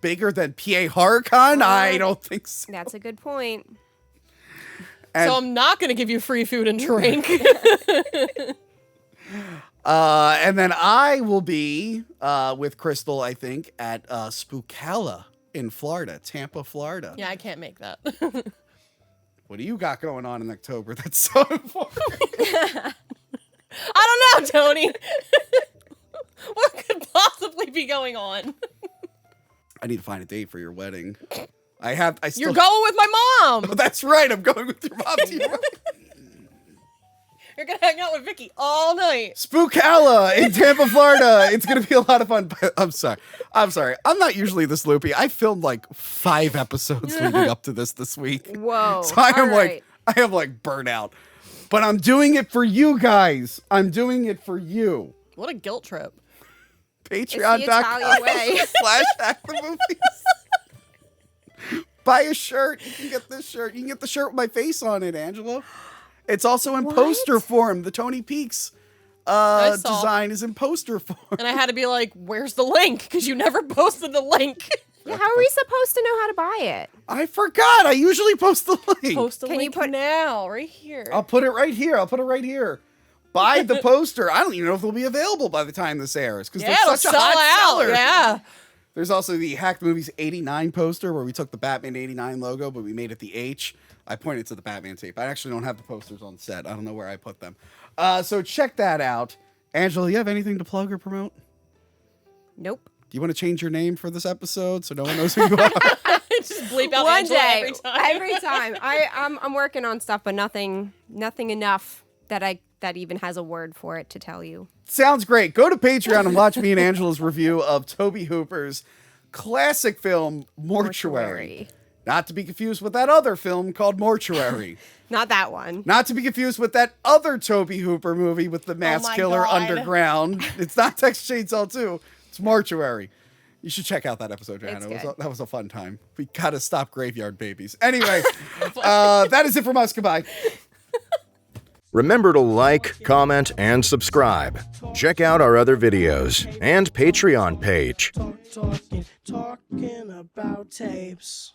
Bigger than PA HorrorCon? I don't think so. That's a good point. And, So I'm not going to give you free food and drink. and then I will be with Crystal, I think, at Spookala in Florida, Tampa, Florida. Yeah, I can't make that. What do you got going on in October that's so important? I don't know, Tony. What could possibly be going on? I need to find a date for your wedding. I still... You're going with my mom. Oh, that's right. I'm going with your mom to your wedding. You're going to hang out with Vicky all night. Spookala in Tampa, Florida. It's going to be a lot of fun. But I'm sorry. I'm not usually this loopy. I filmed like 5 episodes leading up to this week. Whoa. So I am right. burnout. But I'm doing it for you guys. I'm doing it for you. What a guilt trip. Patreon.com/hackthemovies. Buy a shirt. You can get this shirt. You can get the shirt with my face on it, Angelo. It's also in poster form. The Tony Peaks design is in poster form. And I had to be like, where's the link? Because you never posted the link. Yeah, how are we supposed to know how to buy it? I forgot. I usually post the link. Post the link you put now, right here. I'll put it right here. Buy the poster. I don't even know if it'll be available by the time this airs. Because Yeah, it'll they're such a sell hot out. seller. Yeah. There's also the Hack the Movies 89 poster where we took the Batman 89 logo, but we made it the H. I pointed to the Batman tape. I actually don't have the posters on set. I don't know where I put them. So check that out. Angela, you have anything to plug or promote? Nope. Do you want to change your name for this episode so no one knows who you are? Just bleep out One Angela day, every time. I'm working on stuff, but nothing enough that even has a word for it to tell you. Sounds great. Go to Patreon and watch me and Angela's review of Tobe Hooper's classic film Mortuary. Not to be confused with that other film called Mortuary. Not that one. Not to be confused with that other Tobe Hooper movie with the mass my killer God. underground. It's not Texas Chainsaw 2. It's Mortuary. You should check out that episode, Johanna. That was a fun time. We gotta stop graveyard babies. Anyway, that is it from us. Goodbye. Remember to like, comment, and subscribe. Check out our other videos and Patreon page. Talking about tapes.